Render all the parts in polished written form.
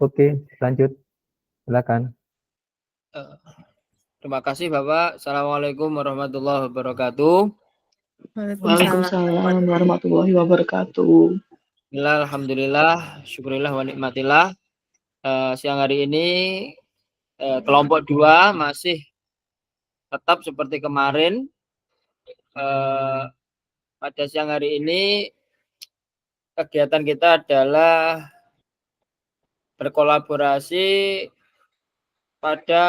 Oke, lanjut. Silakan. Terima kasih Bapak. Assalamualaikum warahmatullahi wabarakatuh. Waalaikumsalam warahmatullahi wabarakatuh. Alhamdulillah, syukurillah wa nikmatillah. Siang hari ini kelompok 2 masih tetap seperti kemarin. Pada siang hari ini kegiatan kita adalah berkolaborasi pada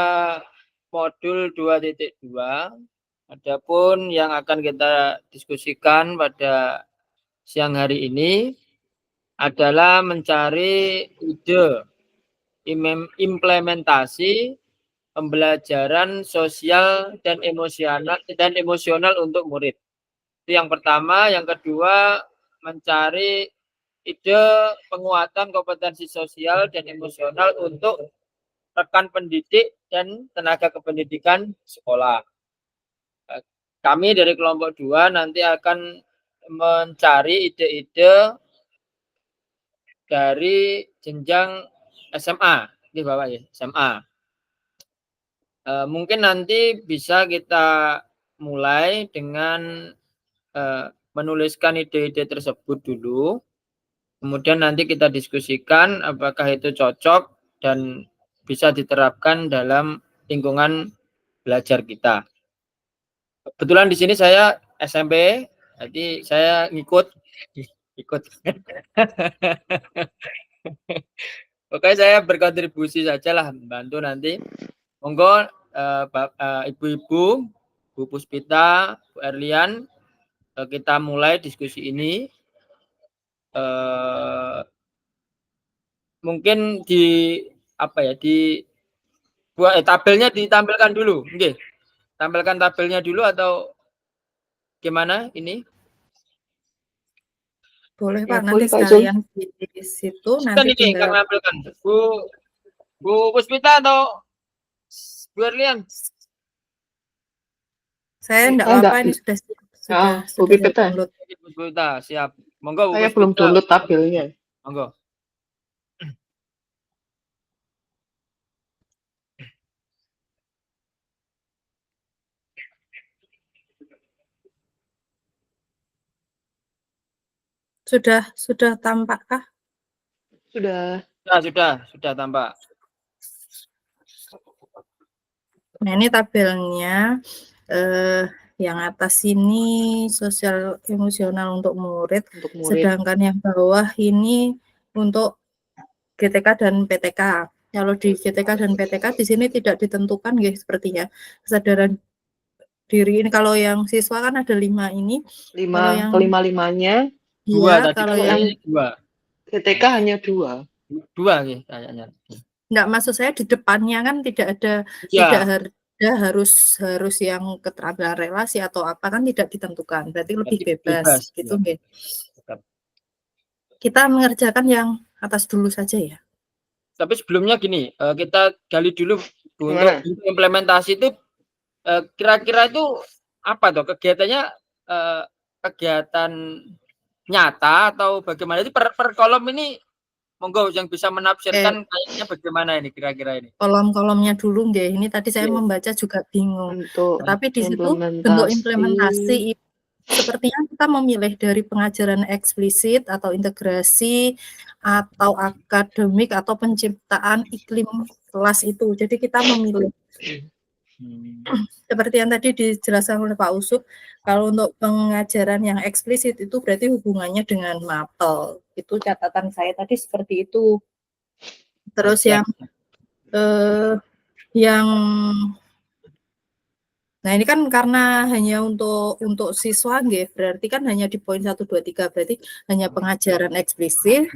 modul 2.2. Adapun yang akan kita diskusikan pada siang hari ini adalah mencari ide implementasi pembelajaran sosial dan emosional untuk murid. Itu yang pertama. Yang kedua, mencari ide penguatan kompetensi sosial dan emosional untuk rekan pendidik dan tenaga kependidikan sekolah. Kami dari kelompok 2 nanti akan mencari ide-ide dari jenjang SMA, ini Bapak ya, SMA. Mungkin nanti bisa kita mulai dengan menuliskan ide-ide tersebut dulu. Kemudian nanti kita diskusikan apakah itu cocok dan bisa diterapkan dalam lingkungan belajar kita. Kebetulan di sini saya SMP, jadi saya ikut. Oke, saya berkontribusi sajalah, membantu nanti. Monggo ibu-ibu, Bu Puspita, Bu Erlian, kita mulai diskusi ini. Mungkin tabelnya ditampilkan dulu, oke. Tampilkan tabelnya dulu atau gimana ini? Boleh Ya, Pak, boleh, nanti Pak sekalian di situ Kan nanti ini tinggal tampilkan Bu Puspita atau Bu Erlian? saya enggak apa-apa, ini sudah Bu Pipita. download. Bu Puspita, siap. Monggo Bu Saya Puspita. belum download tabelnya. Monggo. Sudah tampakkah? Sudah. Sudah tampak. Nah, ini tabelnya yang atas ini sosial emosional untuk murid, sedangkan yang bawah ini untuk GTK dan PTK. Kalau di GTK dan PTK di sini tidak ditentukan ya sepertinya kesadaran diri ini. Kalau yang siswa kan ada 5 ini. 5, kalau yang kelima-limanya 2 tadi. Kalau yang 2. GTK hanya 2. 2 nih kayaknya. Enggak, maksud saya di depannya kan tidak ada harus yang keterampilan relasi atau apa kan tidak ditentukan. Berarti lebih bebas gitu nggih. Kita mengerjakan yang atas dulu saja ya. Tapi sebelumnya gini, kita gali dulu untuk implementasi itu kira-kira itu apa toh kegiatannya, kegiatan nyata atau bagaimana? Itu per kolom ini monggo yang bisa menafsirkan kayaknya bagaimana ini kira-kira ini. Kolom-kolomnya dulu nggih. Ini tadi saya membaca juga bingung. Tetapi di situ bentuk implementasi sepertinya kita memilih dari pengajaran eksplisit atau integrasi atau akademik atau penciptaan iklim kelas itu. Jadi kita memilih. Seperti yang tadi dijelaskan oleh Pak Usuk, kalau untuk pengajaran yang eksplisit itu berarti hubungannya dengan mapel. Itu catatan saya tadi seperti itu. Terus nah ini kan karena hanya untuk siswa nggih, berarti kan hanya di poin 1, 2, 3, berarti hanya pengajaran eksplisit,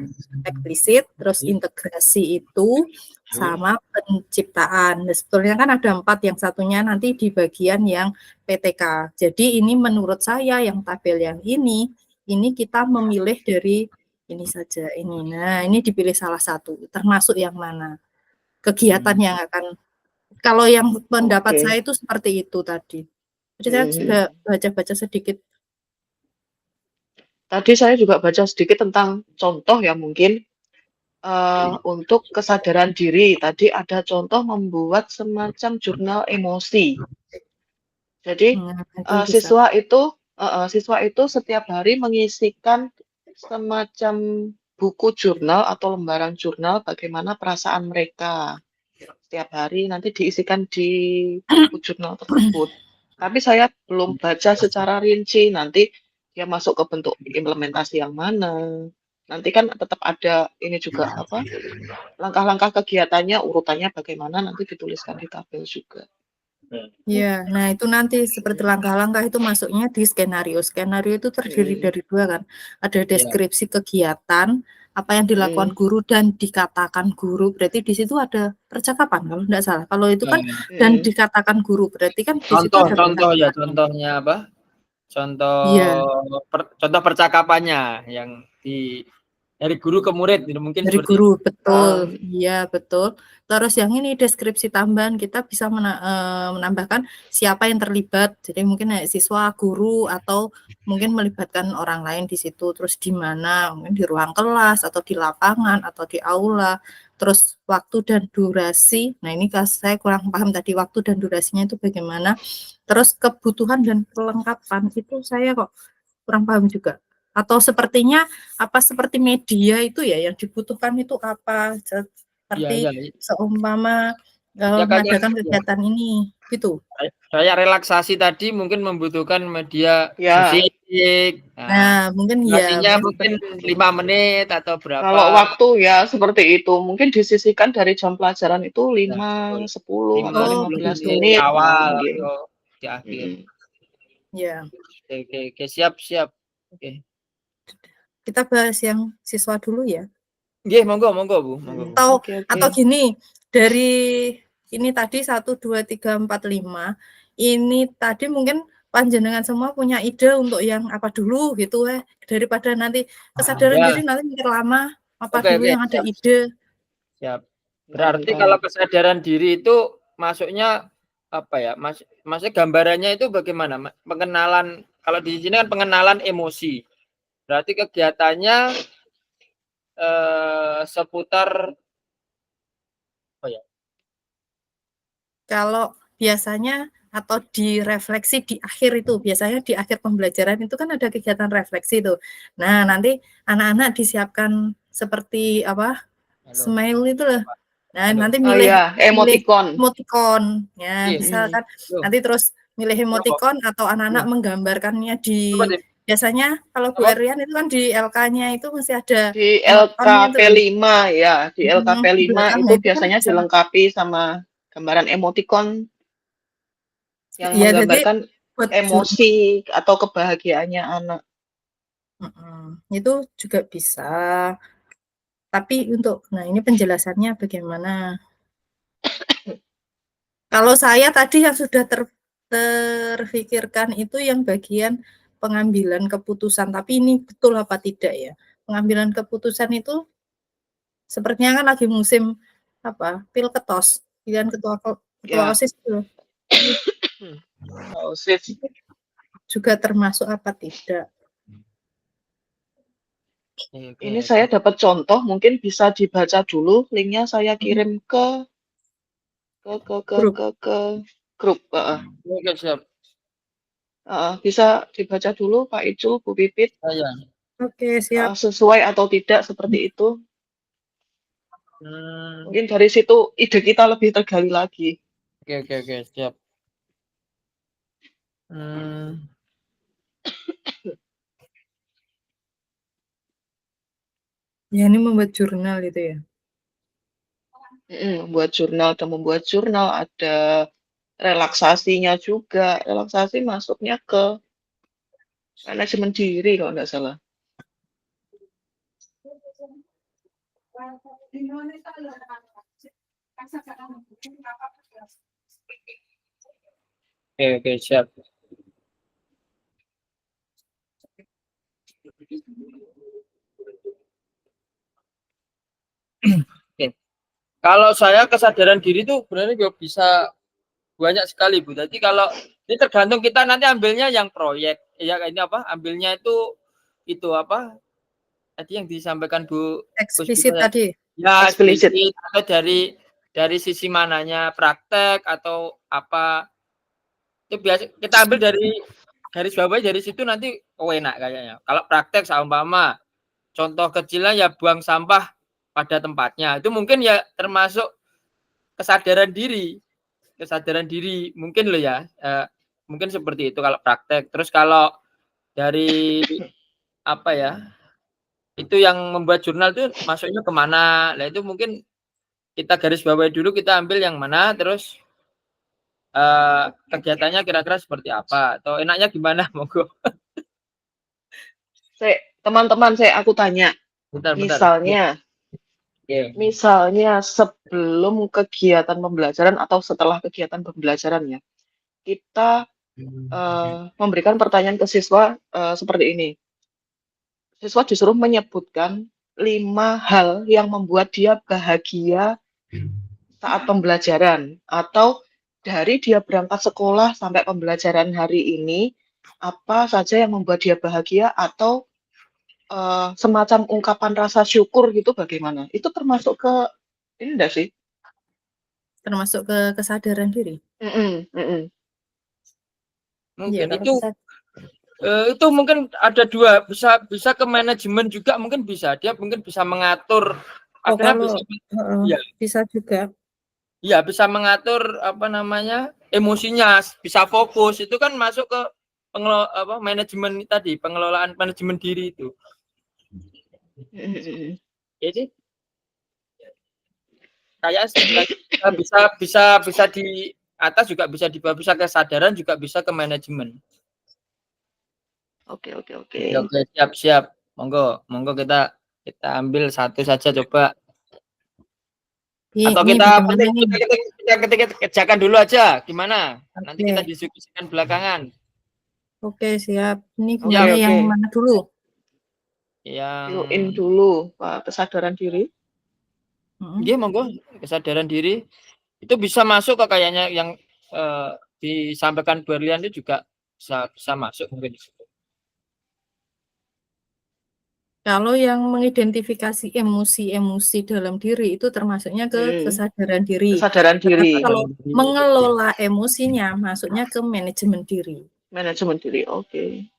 terus integrasi itu sama penciptaan. Nah, sebetulnya kan ada 4, yang satunya nanti di bagian yang PTK. Jadi ini menurut saya yang tabel yang ini kita memilih dari ini saja ini. Nah, ini dipilih salah satu, termasuk yang mana? Kegiatan yang akan, kalau yang pendapat saya itu seperti itu tadi. Jadi saya sudah baca-baca sedikit. Tadi saya juga baca sedikit tentang contoh ya mungkin. untuk kesadaran diri. Tadi ada contoh membuat semacam jurnal emosi. Jadi Itu bisa. siswa itu setiap hari mengisikan semacam buku jurnal atau lembaran jurnal bagaimana perasaan mereka. Setiap hari nanti diisikan di buku jurnal tersebut. Tapi saya belum baca secara rinci, nanti dia masuk ke bentuk implementasi yang mana. Nanti kan tetap ada ini juga apa? Langkah-langkah kegiatannya, urutannya bagaimana nanti dituliskan di tabel juga. Ya, nah itu nanti seperti langkah-langkah itu masuknya di skenario. Skenario itu terdiri dari 2 kan. Ada deskripsi kegiatan, apa yang dilakukan guru dan dikatakan guru. Berarti di situ ada percakapan kalau tidak salah. Kalau itu kan dan dikatakan guru, berarti kan di situ ada Contoh ya, percakapan. contohnya apa? Contoh Iya. contoh percakapannya yang dari guru ke murid mungkin Dari seperti guru, betul. Iya, betul. Terus yang ini deskripsi tambahan, kita bisa menambahkan siapa yang terlibat. Jadi mungkin siswa, guru, atau mungkin melibatkan orang lain di situ. Terus di mana, mungkin di ruang kelas, atau di lapangan, atau di aula. Terus waktu dan durasi. Nah ini saya kurang paham tadi waktu dan durasinya itu bagaimana. Terus kebutuhan dan kelengkapan itu saya kok kurang paham juga. Atau sepertinya seperti media itu ya yang dibutuhkan itu apa, seperti seumpama mengadakan kegiatan ini gitu. Kayak relaksasi tadi mungkin membutuhkan media musik. Nah, mungkin ya. Mungkin 5 menit atau berapa. Kalau waktu ya seperti itu, mungkin disisihkan dari jam pelajaran itu 5, 10 atau 15 menit awal atau di akhir. Ya. Oke, siap. Oke. Kita bahas yang siswa dulu ya. Nggih, monggo Bu. Atau gini, dari ini tadi 1 2 3 4 5. Ini tadi mungkin panjenengan semua punya ide untuk yang apa dulu gitu daripada nanti kesadaran diri nanti mikir lama dulu yang ada ide. Siap. Berarti kalau kesadaran diri itu masuknya apa ya? Maksudnya gambarannya itu bagaimana? Pengenalan, kalau di sini kan pengenalan emosi. Berarti kegiatannya seputar apa ya? Kalau biasanya atau direfleksi di akhir itu, biasanya di akhir pembelajaran itu kan ada kegiatan refleksi tuh. Nah, nanti anak-anak disiapkan seperti smile itu loh. Nah, nanti milih emoticon. Ya, misalkan nanti terus milih emoticon atau anak-anak menggambarkannya di biasanya kalau Bu Erian itu kan di LK-nya itu masih ada di LKP5 ya, di LKP5 itu biasanya dilengkapi sama gambaran emoticon yang menggambarkan emosi atau kebahagiaannya anak. Itu juga bisa. Tapi ini penjelasannya bagaimana? Kalau saya tadi yang sudah terfikirkan itu yang bagian pengambilan keputusan, tapi ini betul apa tidak ya? Pengambilan keputusan itu sepertinya kan lagi musim pilketos, pilihan ketua OSIS itu. OSIS juga termasuk apa tidak? Ini saya dapat contoh, mungkin bisa dibaca dulu, linknya saya kirim ke grup. Oke, siap. Bisa dibaca dulu Pak Icul, Bu Pipit. Oke, siap. Sesuai atau tidak seperti itu. Mungkin dari situ ide kita lebih tergali lagi. Oke, siap. Ya, ini membuat jurnal itu ya. Membuat jurnal, ada relaksasinya juga. Relaksasi masuknya ke manajemen diri kalau nggak salah. Oke, siap. Kalau saya kesadaran diri itu sebenarnya juga bisa banyak sekali Bu. Jadi kalau ini tergantung kita nanti ambilnya yang proyek, ya ini ambilnya itu apa? Tadi yang disampaikan Bu eksplisit tadi. Ya, eksplisit. eksplisit atau dari sisi mananya praktek atau apa. Itu biasa kita ambil dari garis bawah dari situ nanti enak kayaknya. Kalau praktek seumpama contoh kecilnya ya buang sampah pada tempatnya. Itu mungkin ya termasuk kesadaran diri mungkin loh ya. Mungkin seperti itu kalau praktek. Terus kalau dari apa ya? Itu yang membuat jurnal itu masuknya kemana? Nah itu mungkin kita garis bawahi dulu, kita ambil yang mana, terus kegiatannya kira-kira seperti apa atau enaknya gimana, monggo. Teman-teman, aku tanya, Bentar. misalnya sebelum kegiatan pembelajaran atau setelah kegiatan pembelajaran ya, kita memberikan pertanyaan ke siswa seperti ini. Siswa disuruh menyebutkan 5 hal yang membuat dia bahagia saat pembelajaran, atau dari dia berangkat sekolah sampai pembelajaran hari ini, apa saja yang membuat dia bahagia, atau semacam ungkapan rasa syukur gitu bagaimana? Itu termasuk ke ini enggak sih? Termasuk ke kesadaran diri. Mungkin Ya, itu mungkin ada dua, bisa ke manajemen juga, mungkin bisa dia mungkin bisa mengatur bisa juga. Iya, bisa mengatur apa namanya emosinya, bisa fokus, itu kan masuk ke manajemen tadi, pengelolaan manajemen diri itu. Jadi kayak bisa di atas juga bisa di bawah, bisa kesadaran juga bisa ke manajemen. Oke. Siap. Monggo kita ambil satu saja coba. Atau kita kerjakan dulu aja, gimana? Nanti kita diskusikan belakangan. Oke, siap. Ini gimana yang mana dulu? Yang dulu, Pak, kesadaran diri. Iya, monggo, kesadaran diri. Itu bisa masuk ke kayaknya yang disampaikan Berlian itu juga bisa masuk mungkin. Kalau yang mengidentifikasi emosi-emosi dalam diri itu termasuknya ke kesadaran diri. Kesadaran diri. Kalau mengelola emosinya masuknya ke manajemen diri. Manajemen diri, oke.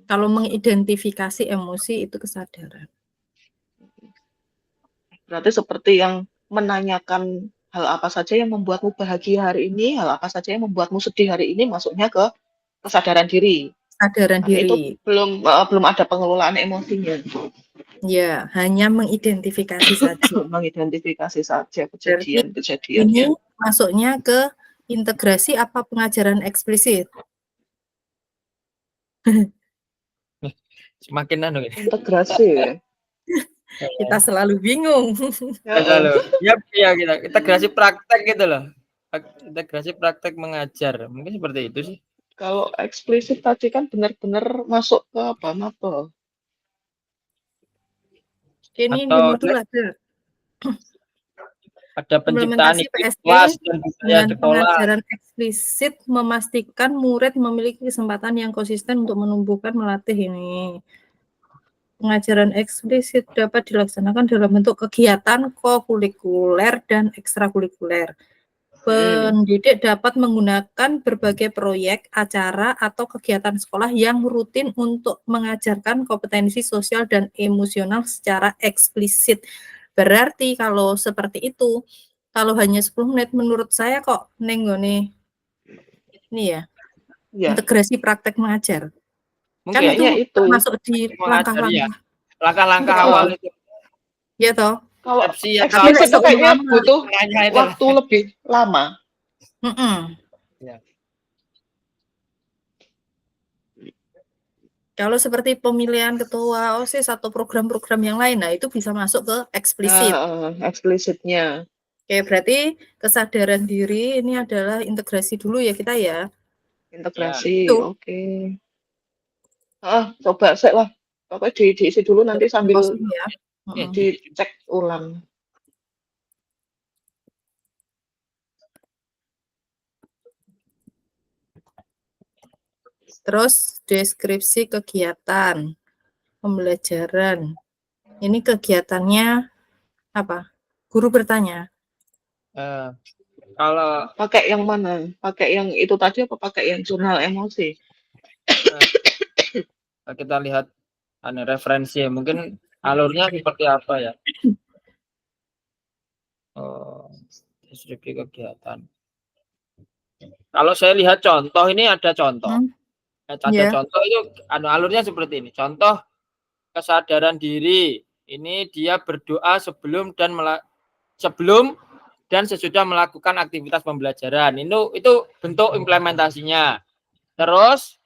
Kalau mengidentifikasi emosi itu kesadaran. Berarti seperti yang menanyakan hal apa saja yang membuatmu bahagia hari ini, hal apa saja yang membuatmu sedih hari ini, masuknya ke kesadaran diri. Kesadaran diri. Itu belum ada pengelolaan emosinya. Ya, hanya mengidentifikasi saja. Mengidentifikasi saja kejadian-kejadiannya. Ini masuknya ke integrasi apa pengajaran eksplisit? Semakin integrasi. Kita selalu bingung. Ya, kita integrasi praktek gitu loh. Integrasi praktek mengajar. Mungkin seperti itu sih. Kalau eksplisit tadi kan benar-benar masuk ke apa? Ini di modul ada penciptaan kelas dan budaya sekolah. Pengajaran eksplisit memastikan murid memiliki kesempatan yang konsisten untuk menumbuhkan, melatih ini. Pengajaran eksplisit dapat dilaksanakan dalam bentuk kegiatan kokurikuler dan ekstrakurikuler. Pendidik dapat menggunakan berbagai proyek, acara, atau kegiatan sekolah yang rutin untuk mengajarkan kompetensi sosial dan emosional secara eksplisit. Berarti kalau seperti itu, kalau hanya 10 menit menurut saya kok nenggone ini ya, integrasi praktek mengajar. Kan itu termasuk di langkah-langkah awal itu. Ya toh. Kalau eksplisit itu kayaknya butuh waktu lebih lama. Ya. Kalau seperti pemilihan ketua OSIS atau program-program yang lain, nah itu bisa masuk ke eksplisit. Eksplisitnya. Oke, berarti kesadaran diri ini adalah integrasi dulu ya kita ya. Integrasi, ya. Oke. Coba saya lah. Pokoknya diisi dulu nanti sambil dicek ulang. Terus deskripsi kegiatan pembelajaran. Ini kegiatannya apa? Guru bertanya. Kalau Pakai yang mana? Pakai yang itu tadi apa pakai yang jurnal emosi? kita lihat referensi, mungkin alurnya seperti apa ya? Deskripsi kegiatan. Kalau saya lihat contoh, ini ada contoh. Ada Yeah. contoh itu alurnya seperti ini. Contoh kesadaran diri. Ini dia berdoa sebelum dan sesudah melakukan aktivitas pembelajaran. Itu bentuk implementasinya. Terus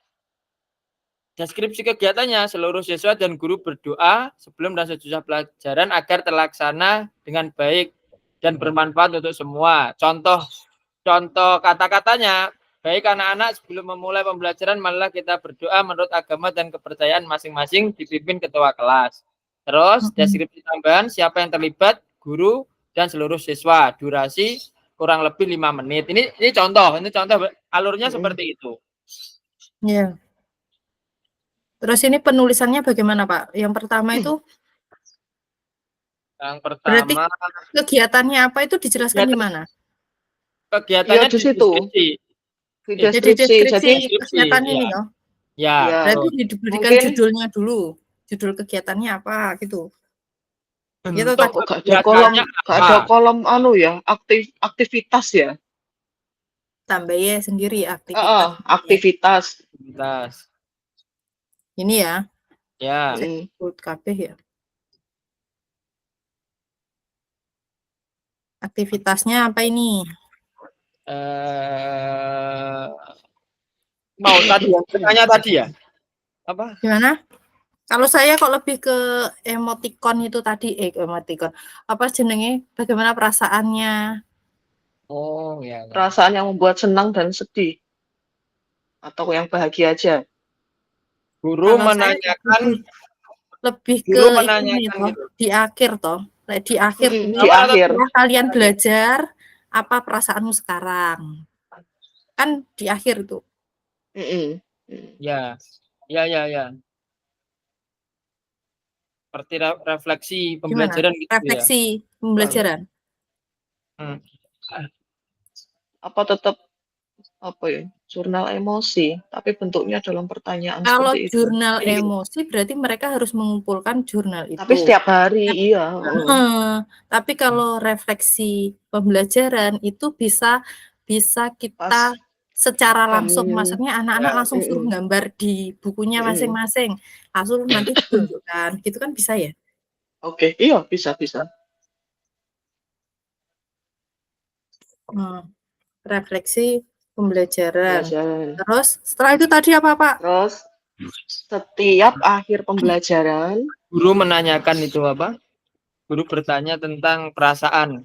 deskripsi kegiatannya, seluruh siswa dan guru berdoa sebelum dan sesudah pelajaran agar terlaksana dengan baik dan bermanfaat untuk semua. Contoh kata-katanya, baik anak-anak sebelum memulai pembelajaran malah kita berdoa menurut agama dan kepercayaan masing-masing dipimpin ketua kelas. Terus deskripsi tambahan, siapa yang terlibat, guru dan seluruh siswa. Durasi kurang lebih 5 menit. Ini contoh alurnya seperti itu. Iya. Terus ini penulisannya bagaimana, Pak? Yang pertama itu berarti kegiatannya apa itu dijelaskan di mana? Kegiatannya di situ. Di deskripsi. Jadi kegiatan ini loh. Ya. Berarti diberikan judulnya dulu. Judul kegiatannya apa gitu. Gitu gak ada kolom ya, aktivitas ya. Tambah ya sendiri aktivitas. Aktivitas. Ini ya. Ya. KB ya. Aktivitasnya apa ini? Mau tanya tadi ya? Apa? Gimana? Kalau saya kok lebih ke emoticon itu tadi, emoticon. Apa jenenge? Bagaimana perasaannya? Oh, ya. Perasaan yang membuat senang dan sedih. Atau yang bahagia aja. Guru menanyakan lebih ke ini toh, di akhir toh. Di akhir kalian belajar apa perasaanmu sekarang? Kan di akhir itu. Ya. Seperti refleksi pembelajaran gitu. Refleksi pembelajaran. Apa tetap jurnal emosi, tapi bentuknya dalam pertanyaan. Kalau jurnal emosi berarti mereka harus mengumpulkan jurnal itu. Tapi setiap hari, iya. Tapi kalau refleksi pembelajaran itu bisa kita secara langsung, maksudnya anak-anak langsung suruh gambar di bukunya masing-masing, langsung nanti ditunjukkan, gitu kan bisa ya? Oke, iya bisa. Refleksi pembelajaran. Terus setelah itu tadi apa, Pak? Terus setiap akhir pembelajaran guru menanyakan itu apa? Guru bertanya tentang perasaan.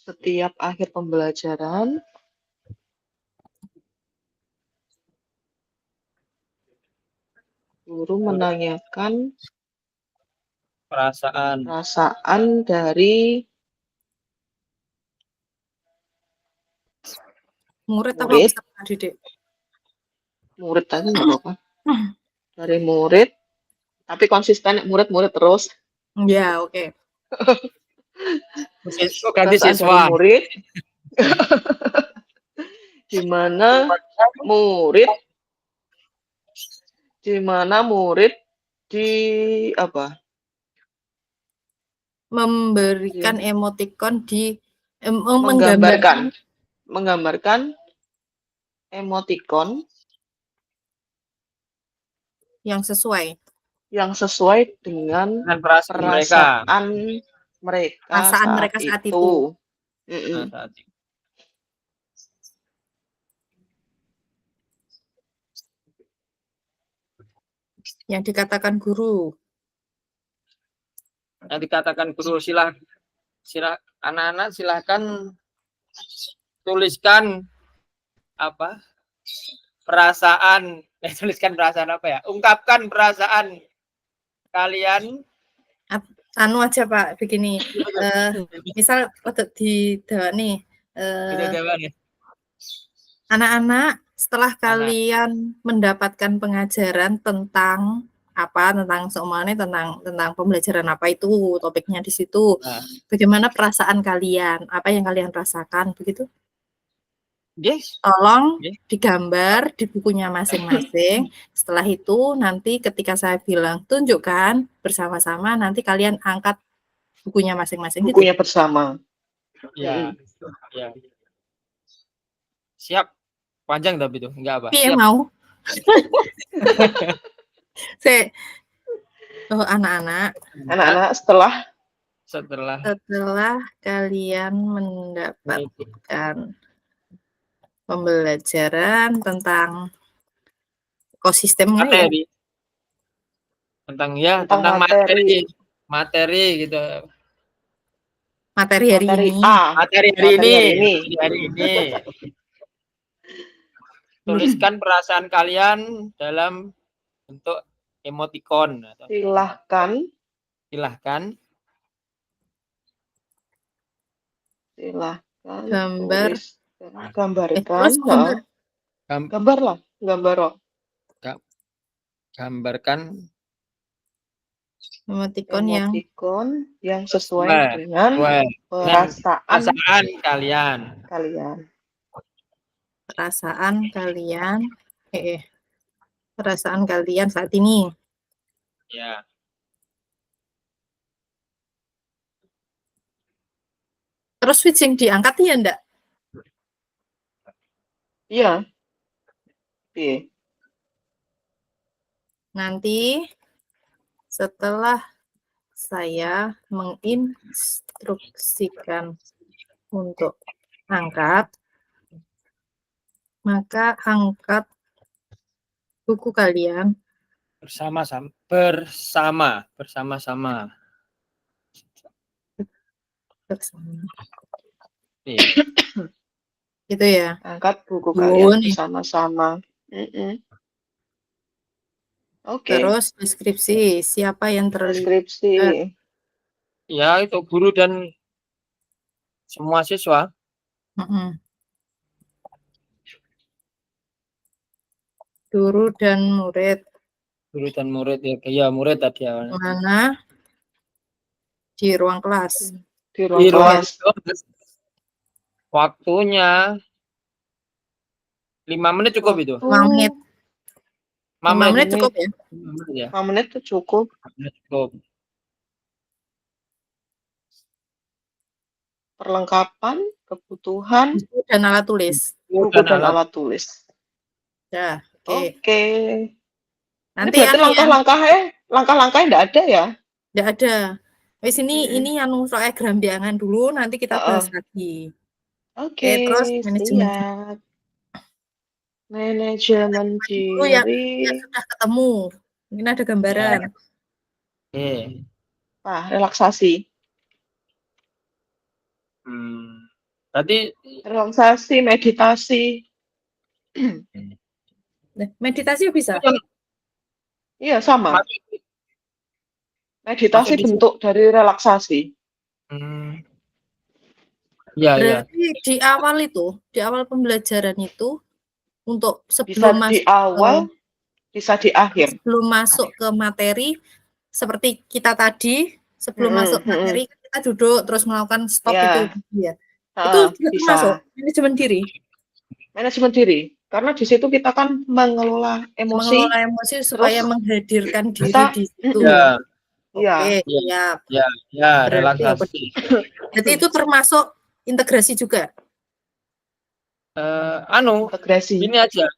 Setiap akhir pembelajaran guru menanyakan perasaan dari murid apa peserta didik? Murid tadi nggak apa-apa. Dari murid, tapi konsisten murid terus. Ya, oke. Ganti siswa. Murid. Di mana murid memberikan emoticon di menggambarkan emoticon yang sesuai dengan perasaan mereka saat itu. Yang dikatakan guru. Anak-anak silahkan tuliskan perasaan. Tuliskan perasaan apa ya? Ungkapkan perasaan kalian. Aja Pak, begini. Misal di nih. Anak-anak setelah kalian mendapatkan pengajaran tentang apa, tentang semuanya, tentang pembelajaran apa itu topiknya di situ. Nah. Bagaimana perasaan kalian? Apa yang kalian rasakan begitu? Yes. Tolong Oke. digambar di bukunya masing-masing. Setelah itu nanti ketika saya bilang tunjukkan bersama-sama, nanti kalian angkat bukunya masing-masing gitu. Bukunya bersama. Ya. Ya. Siap. Panjang tapi itu enggak apa. Piye Siap. mau? Anak-anak, Anak-anak Setelah setelah kalian mendapatkan pembelajaran tentang ekosistem ya, materi. Tentang materi gitu. materi hari materi ini. Materi hari ini. ini. Tuliskan perasaan kalian dalam bentuk emoticon. Silahkan Gambar. tulis, gambarkan. Terus gambar. Gambar. Gambarkan Emoticon yang sesuai dengan perasaan kalian. Perasaan kalian saat ini. Ya. Terus switching diangkat ya enggak? Iya. Nanti setelah saya menginstruksikan untuk angkat, maka angkat buku kalian bersama-sama. Gitu ya. Angkat buku kalian bersama-sama. Oke. Terus deskripsi siapa yang terlibat. Deskripsi. Ya, itu guru dan semua siswa. Guru dan murid. Ya murid tadi awalnya. Mana? Di ruang kelas. Di ruang kelas. Waktunya 5 menit cukup itu. 5 menit. 5 menit cukup ya? 5 menit itu cukup. Perlengkapan, kebutuhan, dan alat tulis. Buku dan alat tulis. Ya, oke. Nanti berarti langkah-langkahnya enggak ada ya? Enggak ada. Wis ini soal gerambiangan dulu, nanti kita bahas lagi. Oke, terus manajemen diri. Yang sudah ketemu. Mungkin ada gambaran. Relaksasi. Tadi relaksasi, meditasi. Meditasi bisa? Iya, sama. Meditasi bentuk dari relaksasi. Berarti di awal pembelajaran itu untuk sebelum bisa di akhir. Sebelum masuk ke materi seperti kita tadi, sebelum masuk materi kita duduk terus melakukan stop itu ya. Itu bisa masuk manajemen diri. Manajemen diri. Karena di situ kita kan mengelola emosi supaya menghadirkan diri di situ. Oke, siap. Ya, relaksasi. Jadi itu termasuk integrasi juga. Integrasi. Ini aja.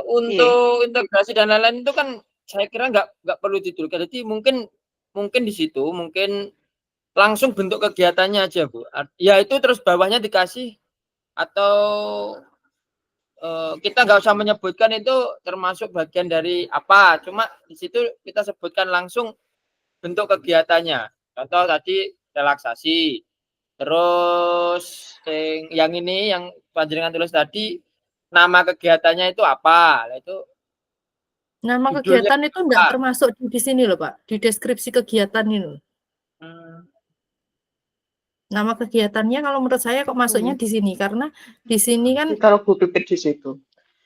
Untuk integrasi dan lain-lain itu kan saya kira nggak perlu dituliskan. Jadi mungkin di situ langsung bentuk kegiatannya aja, Bu. Ya itu terus bawahnya dikasih atau kita nggak usah menyebutkan itu termasuk bagian dari apa. Cuma di situ kita sebutkan langsung bentuk kegiatannya. Contoh tadi relaksasi. Terus yang panjenengan tulis tadi nama kegiatannya itu apa? Itu nama kegiatan itu enggak termasuk di sini loh, Pak. Di deskripsi kegiatan ini. Nama kegiatannya kalau menurut saya kok masuknya di sini karena di sini kan taruh Bu Pipit di situ.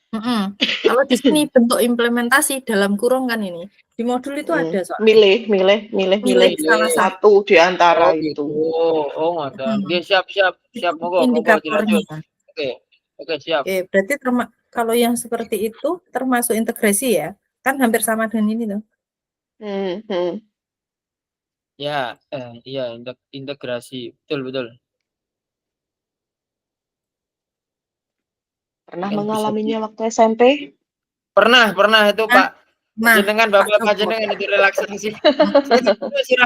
Kalau di sini bentuk implementasi dalam kurung kan ini. Di modul itu ada soalnya. Milih Salah satu di antara Oh gitu. itu. Oh ngoten. Nggih, siap. Monggo Indikatornya. dilanjut. Oke, siap. Oke, berarti kalau yang seperti itu termasuk integrasi ya? Kan hampir sama dengan ini tuh. Ya, iya integrasi. Betul. Pernah Kan bisa mengalaminya waktu SMP? Pernah itu Pak. Nah, Jenengan Bapak jenengan itu relaksasi.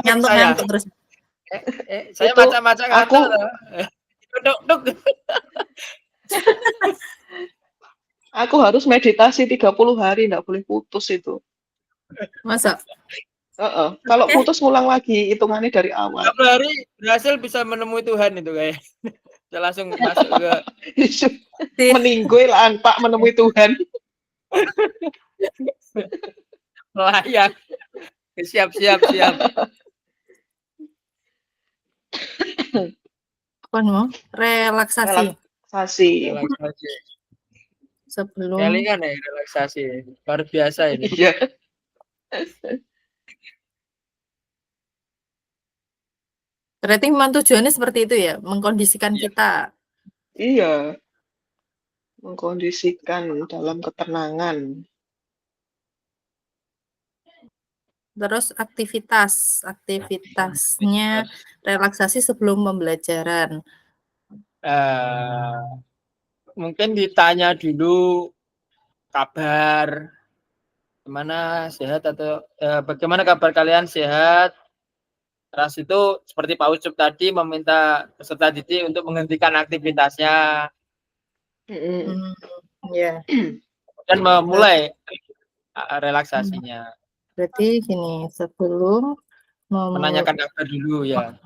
ngantuk terus. Saya Itu macam-macam ngantuk loh. Duk. Aku harus meditasi 30 hari, nggak boleh putus itu. Masa? Kalau putus ngulang lagi, hitungannya dari awal. 30 hari berhasil bisa menemui Tuhan itu kayak. Saya langsung masuk ke meninggoy lah Pak menemui Tuhan. Layak. Siap. Apa nih? Relaksasi. Sebelum Kelingan ya relaksasi. Luar biasa ini. Iya. Berarti memang tujuannya seperti itu ya, mengkondisikan kita. Iya. Mengkondisikan dalam ketenangan. Terus aktivitasnya relaksasi sebelum pembelajaran. Mungkin ditanya dulu kabar gimana, sehat atau bagaimana kabar kalian, sehat. Terus itu seperti Pak Ucup tadi meminta peserta didik untuk menghentikan aktivitasnya dan memulai relaksasinya. Berarti gini, sebelum menanyakan kabar dulu ya.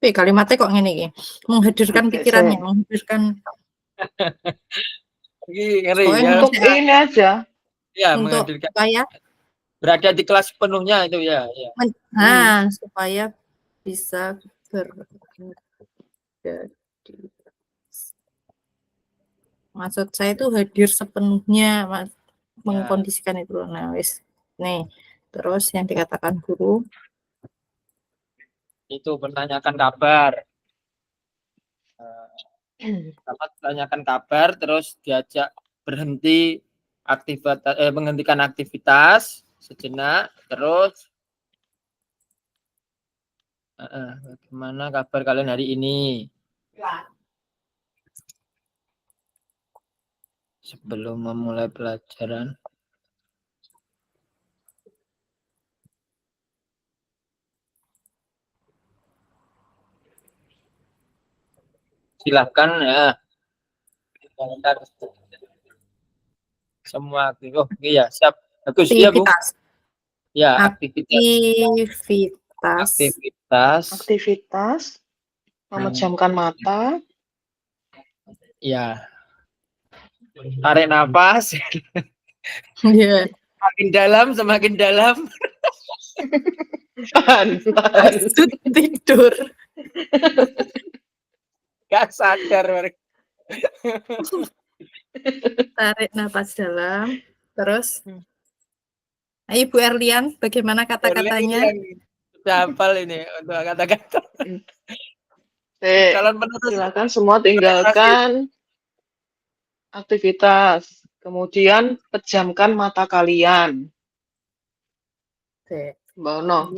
Kalimatnya kok ngene iki. Menghadirkan pikirannya, menghadirkan Untuk ini aja. Ya, untuk menghadirkan supaya berada di kelas penuhnya itu ya. Supaya bisa maksud saya itu hadir sepenuhnya, mengkondisikan itu. Nah, wis. Nih, terus yang dikatakan guru itu menanyakan kabar. Tanyakan kabar, terus diajak berhenti menghentikan aktivitas sejenak, terus bagaimana kabar kalian hari ini? Sebelum memulai pelajaran. Silakan ya. Semua aktif. Oh iya, siap. Bagus ya, Bu. Ya, aktivitas memejamkan mata. Ya. Tarik nafas. Iya. Semakin dalam. Tidur. Gak sadar. Tarik nafas dalam, terus Ibu Erlian, bagaimana kata-katanya? Sudah hafal ini untuk kata-kata. Silakan semua tinggalkan aktivitas, kemudian pejamkan mata kalian. Bono.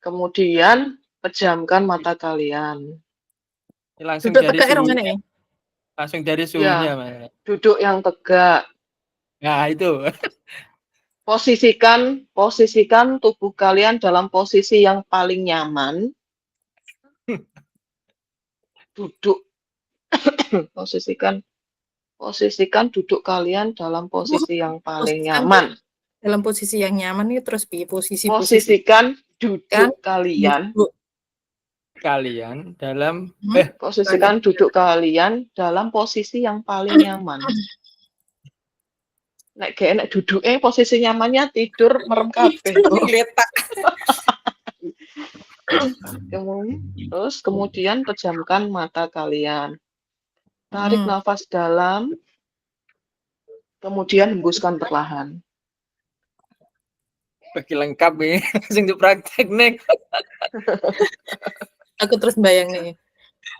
Kemudian pejamkan mata kalian. Langsung dari suhunya. Langsung dari suhunya, ya, duduk yang tegak. Nah, itu. Posisikan tubuh kalian dalam posisi yang paling nyaman. Duduk. Posisikan Posisikan duduk kalian dalam posisi yang paling Posisikan nyaman. dalam posisi yang nyaman itu terus posisi Posisikan duduk kan kalian. duduk. Kalian dalam Posisikan duduk kalian dalam posisi yang paling nyaman. Nek gak enak duduknya posisi nyamannya tidur merem kabeh. Letak. Terus kemudian pejamkan mata kalian. Tarik nafas dalam. Kemudian hembuskan perlahan. bagi lengkap ya. Langsung dipraktek nih. Aku terus bayang nih.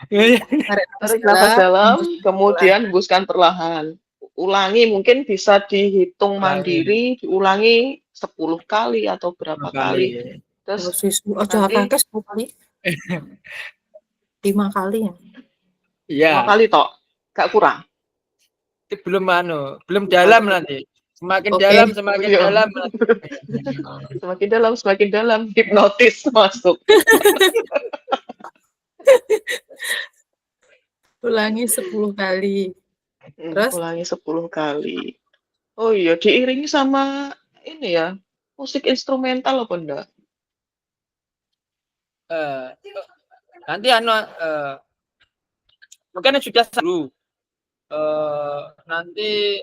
Tarik nafas dalam, kemudian hembuskan perlahan. Ulangi, mungkin bisa dihitung mandiri, diulangi 10 kali atau berapa kali. Terus nanti 10 kali. 5 kali ya. Iya. 5 kali tok, gak kurang. Itu belum dalam nanti. Semakin dalam, semakin dalam. Semakin dalam, semakin dalam. Hipnotis masuk. Ulangi 10 kali. Terus? Ulangi 10 kali. Oh iya, diiringi sama ini ya, musik instrumental apa enggak? Nanti mungkin sudah dulu. Nanti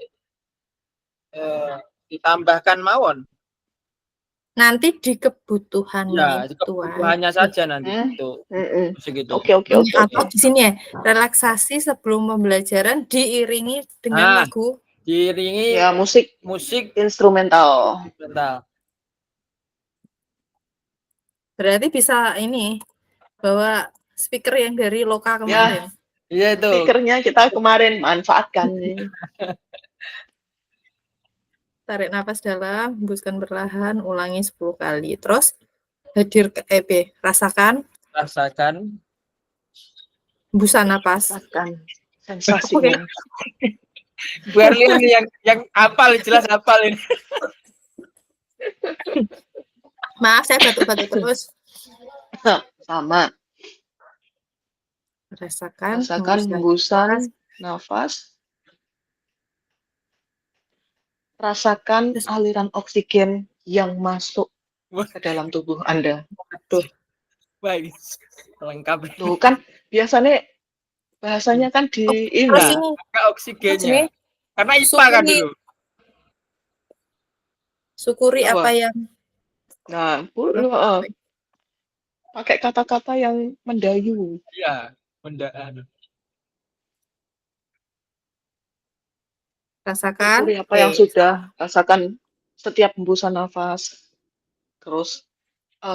ditambahkan mawon. Nanti di kebutuhannya Ya, di kebutuhannya saja nanti itu. Segitu. Oke. Atau di sini ya, relaksasi sebelum pembelajaran diiringi dengan lagu. Diiringi ya musik instrumental. Berarti bisa ini bawa speaker yang dari Loka kemarin. Iya itu. Speakernya kita kemarin manfaatkan. Tarik nafas dalam, hembuskan perlahan, ulangi 10 kali. Terus rasakan. Hembusan napas. Rasakan sensasinya. Bu Erlin yang hafal, jelas hafal ini. Maaf, saya batuk-batuk terus. Sama. Rasakan hembusan nafas. Rasakan aliran oksigen yang masuk ke dalam tubuh Anda. Baik, lengkap. Tuh kan biasanya bahasanya kan di ini oksigennya. Karena IPA kan dulu. Syukuri apa yang. Nah, pakai kata-kata yang mendayu. Iya, mendayu. Rasakan. Syukuri apa yang sudah, rasakan setiap hembusan nafas. Terus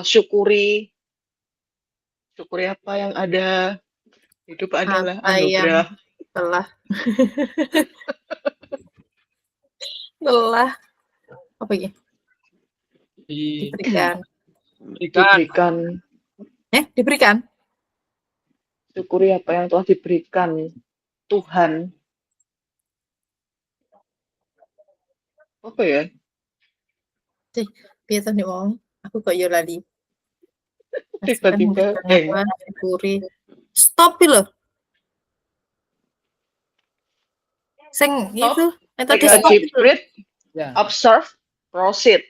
syukuri apa yang ada. Hidup adalah anugerah. Telah apa ya? Diberikan. Syukuri apa yang telah diberikan Tuhan. Apa ya? Biasa nih wong, aku kok yo lali. Tiba-tiba syukuri. Stop loh. Sing itu metode stop. Breathe, observe, proceed.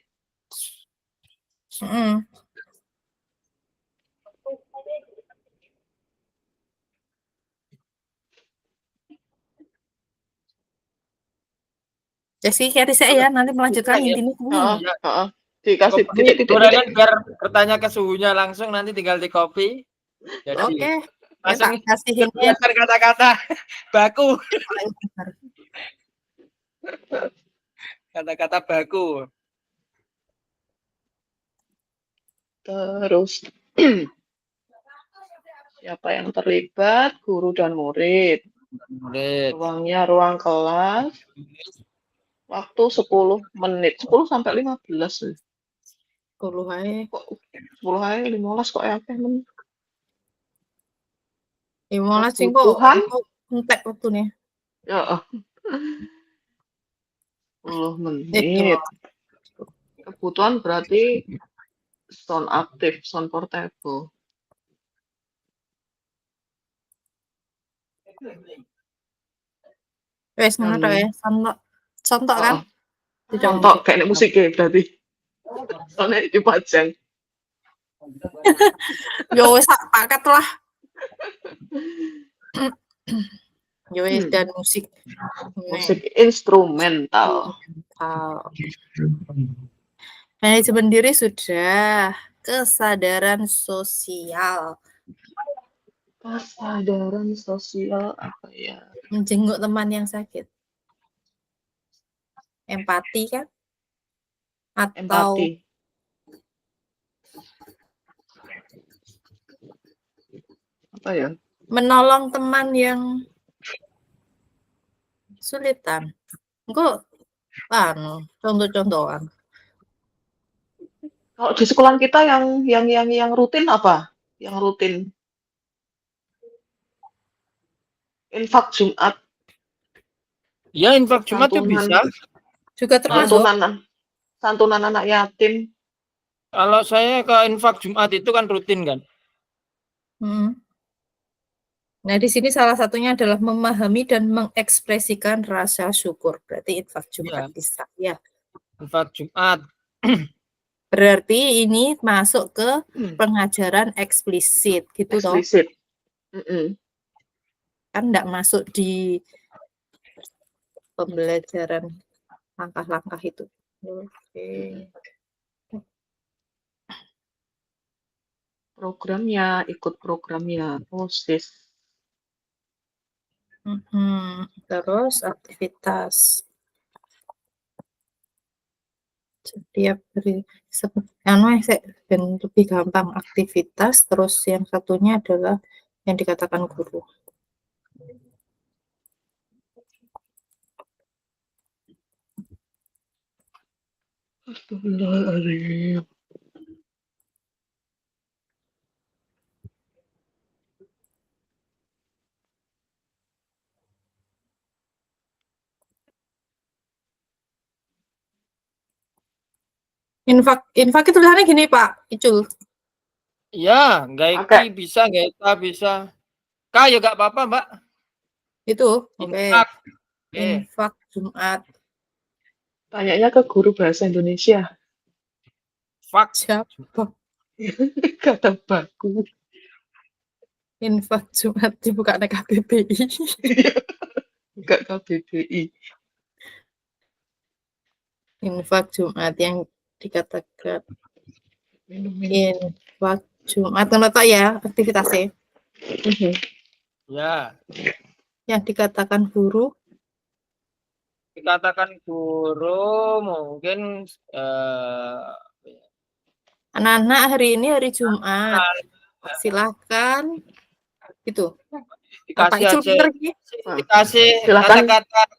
Jadi kayak saya nanti melanjutkan intinya. Dikasih titik-titik. Biar bertanya ke suhunya langsung, nanti tinggal di copy. Oke. Langsung kelihatan kata-kata baku. Kata-kata baku. Terus siapa yang terlibat? Guru dan murid. Ruangnya ruang kelas. Waktu 10 menit. 10 sampai 15. 10 aja. 10 aja, 15 kok ya men. 15 sing kok entek waktune. Ya. 10 menit. Kebutuhan berarti sound aktif, sound portable. Wes ngono tok ya. Contoh kan? Oh, Tidak contoh musik. kayak nek musik ya berarti. Soalnya dipajang. Yo wes sak paket lah. Yo wes Hmm. dan musik. Musik instrumental. Manajemen diri sudah. Kesadaran sosial. Kesadaran sosial apa ya? Menjenguk teman yang sakit. Empati kan? Atau Empati. Apa ya? menolong teman yang sulitan. Engko contoh-contohan. Kalau di sekolah kita yang rutin apa? Yang rutin infak Jumat, Ya, infak Jumat tuh santunan, bisa. Juga termasuk santunan anak yatim. Kalau saya ke infak Jumat itu kan rutin kan. Nah, di sini salah satunya adalah memahami dan mengekspresikan rasa syukur. Berarti infak Jumat bisa. Ya. Infak Jumat. Berarti ini masuk ke pengajaran eksplisit gitu toh. Eksplisit. Kan enggak masuk di pembelajaran langkah-langkah itu. Oke. Programnya, ikut programnya, OSIS. Terus aktivitas. Setiap hari lebih gampang aktivitas, terus yang satunya adalah yang dikatakan guru. Astagfirullahaladzim. Infak itu tulisannya gini Pak Icul. Ya, nggak Pakai. bisa, nggak bisa. K ya nggak apa-apa Mbak. Itu, oke. Infak. Infak Jumat. Tanyanya ke guru bahasa Indonesia. Fak. Siapa? Kata baku. Infak Jumat dibuka nek KBBI. Enggak KBBI. Infak Jumat yang dikatakan infak Jumat kan ya aktivitasnya. Ya. Yang dikatakan guru. Dikatakan guru mungkin anak-anak hari ini hari Jumat. Silakan itu. Apa dikasih Icul aja. Dikasih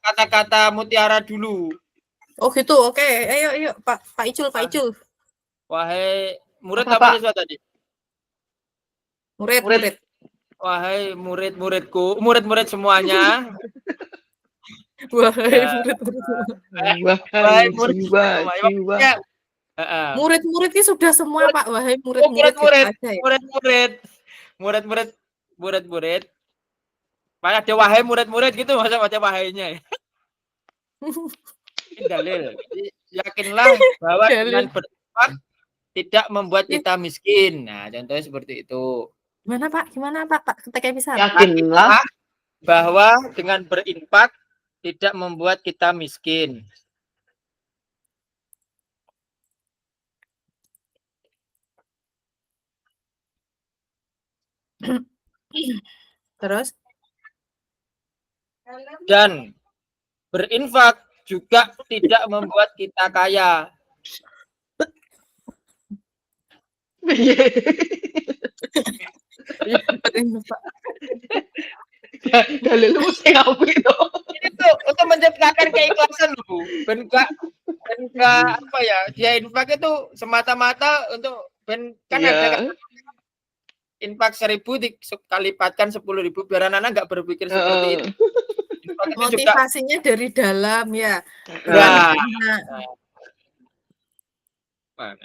kata-kata mutiara dulu. Oh gitu, oke. Ayo Pak Icul. Wahai murid apa siswa tadi? Murid. Wahai murid-muridku, murid-murid semuanya. Wahai murid-murid. Murid-muridnya sudah semua Pak. Wahai murid-murid. Murid-murid. Pak ada wahai murid-murid gitu, masa ada wahainya ya. Dalil. Yakinlah bahwa dengan berinfak tidak membuat kita miskin. Nah, contohnya seperti itu. Gimana Pak? Ketika bisa. Yakinlah bahwa dengan berinfak tidak membuat kita miskin. Terus? Dan berinfak juga tidak membuat kita kaya. Dalil mesti ngapain itu? Itu untuk menciptakan keikhlasan loh. Ben apa ya? Dia infak itu semata-mata untuk kan ada infak 1.000 dikalipatkan 10.000 biar anak-anak nggak berpikir seperti itu. Motivasinya juga dari dalam ya.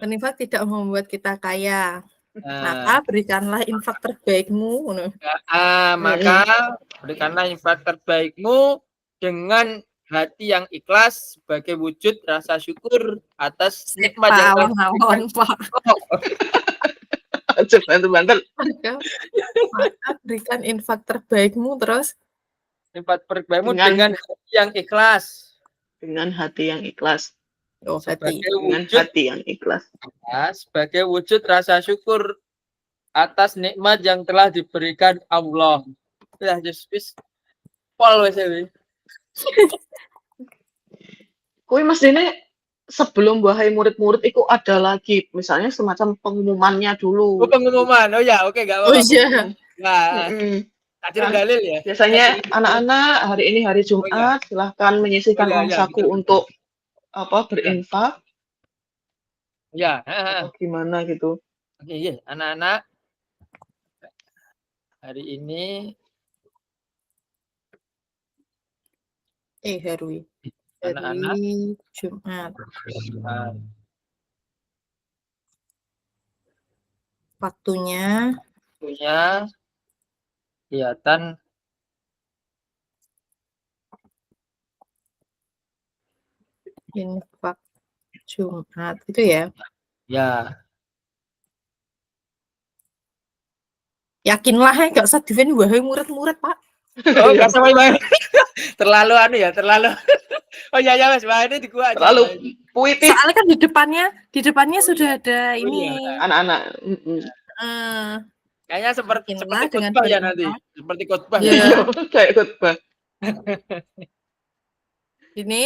Infak tidak membuat kita kaya. Maka berikanlah infak terbaikmu. Maka berikanlah infak terbaikmu dengan hati yang ikhlas sebagai wujud rasa syukur atas nikmat yang telah Awang-awang, Pak. Coba bantu. Maka berikan infak terbaikmu terus Sifat perbaikmu Dengan- dengan hati yang ikhlas Dengan hati yang ikhlas. hati. sebagai Dengan wujud hati yang ikhlas. sebagai wujud rasa syukur atas nikmat yang telah diberikan Allah. Ya, wis pol wis ya. Kuwi mestine sebelum wahai murid-murid itu ada lagi misalnya semacam pengumumannya dulu. Oh, pengumuman. Oh ya, oke, enggak Oh apa-apa. iya. Nah, Mm-mm. takdir dalil ya. Biasanya anak-anak hari ini hari Jumat silahkan menyisihkan Oh, iya, uang iya, saku betul. untuk berinfak Ya, atau gimana gitu. oke, iya, anak-anak hari ini Hari anak-anak Jumat. uh, Waktunya punya kegiatan infak Jumat itu ya. ya. Yakinlah ya nggak usah defend wahai murid-murid, Pak. Oh, enggak sampai banget. Terlalu terlalu. Oh iya ya, Mas. Wah, ini di gua aja. Terlalu puitis Soalnya kan di depannya sudah ada Oh, ini. iya. anak-anak. Mm-mm. eh, Kayaknya seperti Yakinlah dengan khotbah ya berinfak. nanti. Seperti khotbah. Iya. Ya. Iya, kayak khotbah. Ini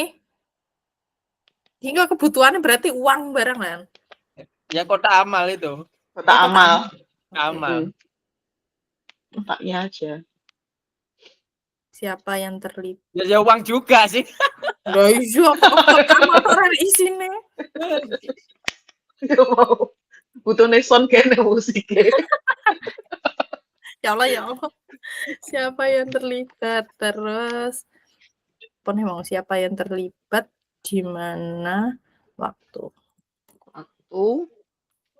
hingga kebutuhannya berarti uang barang kan. Ya kota amal itu. Kotak Oh, kotak amal. Amal. Kotaknya aja. Siapa yang terlibat? Ya uang juga sih. Lah iya kok amal orang isine. Dia mau butuh neson kene musiknya. Ya Allah ya Allah. Siapa yang terlibat terus memang siapa yang terlibat di mana waktu. Waktu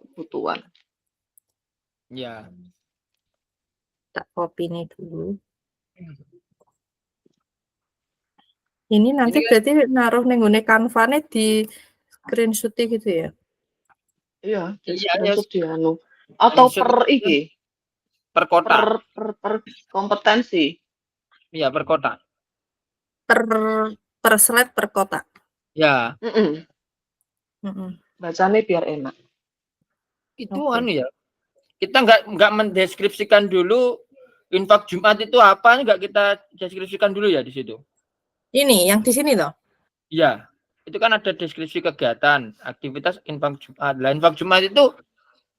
kebutuhan. Ya. Tak copy ini dulu. Ini nanti Ini berarti naruh nenggone Canva-ne di screenshot gitu ya. Iya, di Iya, screenshot di anu. Atau Screenshot per iki, per kota. per kompetensi. Iya, per kota. Per slide per kota. Ya. Bacanya biar enak. Itu Oke. anu ya. Kita nggak mendeskripsikan dulu infak Jumat itu apa, nggak kita deskripsikan dulu ya di situ. Ini yang di sini toh. Iya. Itu kan ada deskripsi kegiatan, aktivitas infak Jumat. Lah infak Jumat itu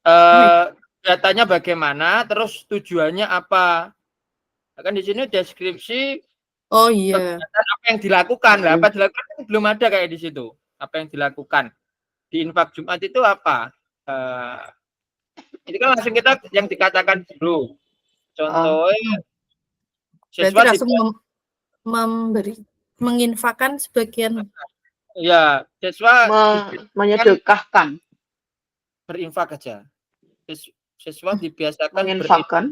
kegiatannya bagaimana, terus tujuannya apa. Kan di sini deskripsi Oh iya. kegiatan apa yang dilakukan. Lah apa dilakukan kan belum ada kayak di situ. Apa yang dilakukan di infak Jumat itu apa? Ini kan langsung kita yang dikatakan dulu. Contohnya Berarti siswa langsung menginfakkan sebagian. ya siswa menyedekahkan, berinfak aja. Siswa dibiasakan menginfakkan.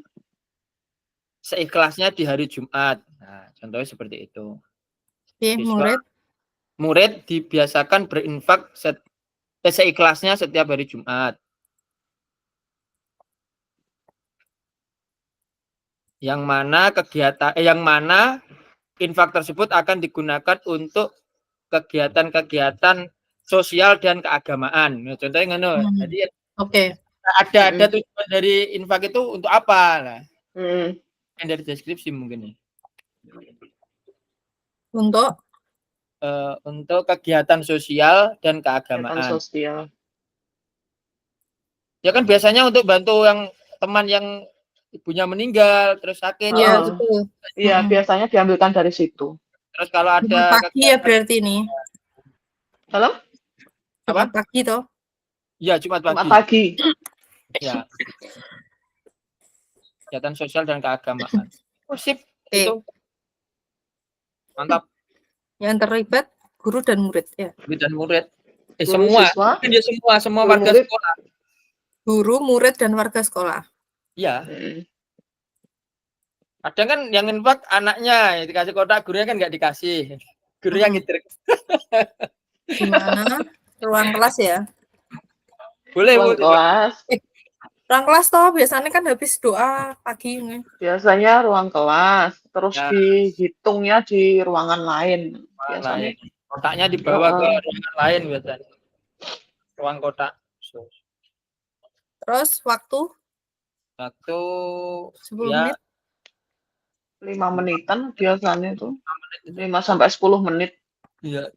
Seikhlasnya di hari Jumat. Nah, contohnya seperti itu. Oke, Murid dibiasakan berinfak seikhlasnya setiap hari Jumat. Yang mana infak tersebut akan digunakan untuk kegiatan-kegiatan sosial dan keagamaan. Nah, contohnya ngono. Jadi ada tujuan dari infak itu untuk apa? Nah, yang dari deskripsi mungkin ya. Untuk kegiatan sosial dan keagamaan. Kegiatan sosial. Ya kan biasanya untuk bantu yang teman yang ibunya meninggal terus sakit. Iya, betul. Iya, biasanya diambilkan dari situ. Terus kalau ada pagi ya berarti ini. Halo? Apa? Pagi toh? Iya, Jumat pagi. Jumat pagi. Ya. Kegiatan sosial dan keagamaan. Oh, sip. Itu. Mantap. Yang terlibat guru dan murid ya. Guru dan murid. Guru, Semua. siswa. Dia semua warga murid. Sekolah. Guru, murid dan warga sekolah. Iya. Kadang kan yang infak anaknya, yang dikasih kotak, gurunya kan nggak dikasih. Guru yang ngidrek. Gimana? Ruang kelas ya? Boleh, Ruang Bu. kelas. Ruang kelas toh biasanya kan habis doa pagi ini. Biasanya ruang kelas, terus Ya. dihitungnya di ruangan lain. Biasanya. Lain. Kotaknya dibawa ke Heeh. ruangan lain biasanya. Ruang kotak. Terus waktu Waktu 10 ya menit. 5 menitan biasanya tuh. 5 sampai 10 menit. iya.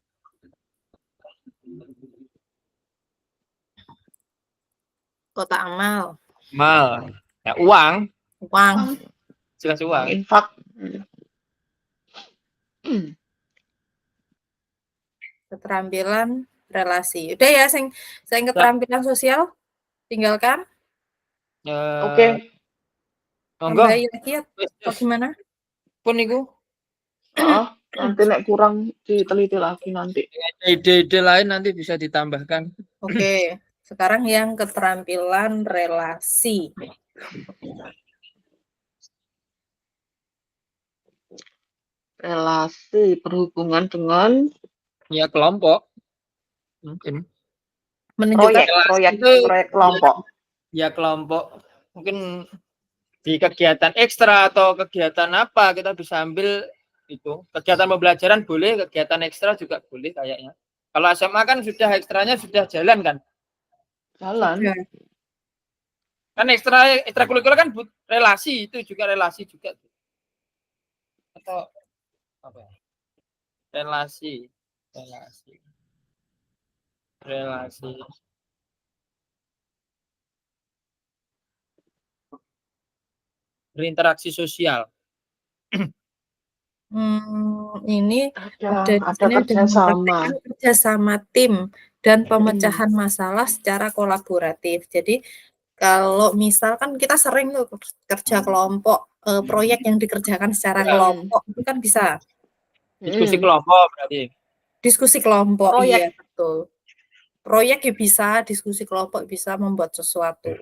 Kotak amal. Mal. Ya, uang. Uang. Jelas Uang uang. infak. Keterampilan relasi. Udah ya, saya keterampilan sosial. Tinggalkan. Oke. Monggo. Tambahin lagi atau gimana? Pun iku. Nanti nek kurang diteliti lagi nanti. Ide-ide lain nanti bisa ditambahkan. Oke. Sekarang yang keterampilan relasi. Relasi berhubungan dengan Ya kelompok. Mungkin. Menunjukkan proyek kelompok. Ya kelompok. Mungkin di kegiatan ekstra atau kegiatan apa kita bisa ambil itu. Kegiatan pembelajaran boleh, kegiatan ekstra juga boleh kayaknya. Kalau SMA kan sudah ekstranya sudah jalan kan? Jalan. Sudah. Kan ekstrakurikuler kan relasi, itu juga relasi juga. Atau apa ya? Relasi. Berinteraksi sosial. Ini Ada kerjasama. Kerjasama tim dan pemecahan masalah secara kolaboratif. Jadi kalau misalkan kita sering tuh kerja kelompok, proyek yang dikerjakan secara kelompok itu kan bisa. Diskusi kelompok berarti. Diskusi kelompok, Proyek. iya betul. Proyek ya bisa, diskusi kelompok bisa membuat sesuatu.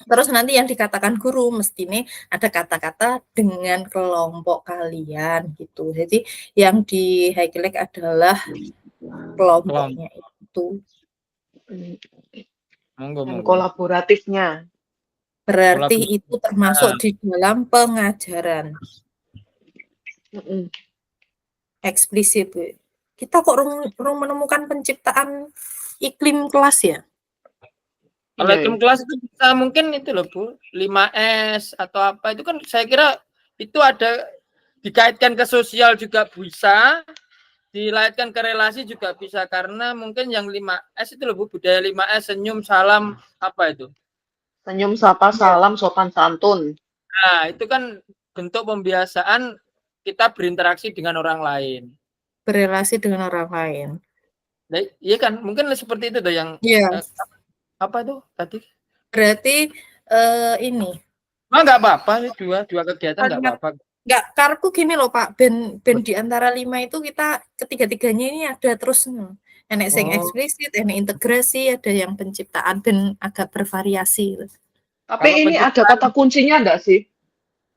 Terus nanti yang dikatakan guru mestinya ada kata-kata dengan kelompok kalian gitu. Jadi yang di highlight adalah kelompoknya itu. Dan kolaboratifnya. Berarti itu termasuk di dalam pengajaran. Eksplisit. Kita kok menemukan penciptaan iklim kelas ya? Kalau iklim kelas itu bisa mungkin itu loh Bu, 5S atau apa itu kan saya kira itu ada dikaitkan ke sosial juga bisa, dilaitkan ke relasi juga bisa karena mungkin yang 5S itu loh Bu, budaya 5S senyum, salam, apa itu? Senyum, sapa, salam, sopan santun. Nah, itu kan bentuk pembiasaan kita berinteraksi dengan orang lain. Berelasi dengan orang lain. Nah, iya kan, mungkin seperti itu tuh yang apa itu tadi? Berarti ini. Nggak apa-apa, dua kegiatan nggak apa-apa. Nggak, karku gini loh Pak, ben di antara 5 itu kita ketiga-tiganya ini ada terus enek sing eksplisit, enek integrasi, ada yang penciptaan, ben agak bervariasi. Tapi ini ada kata kuncinya enggak sih?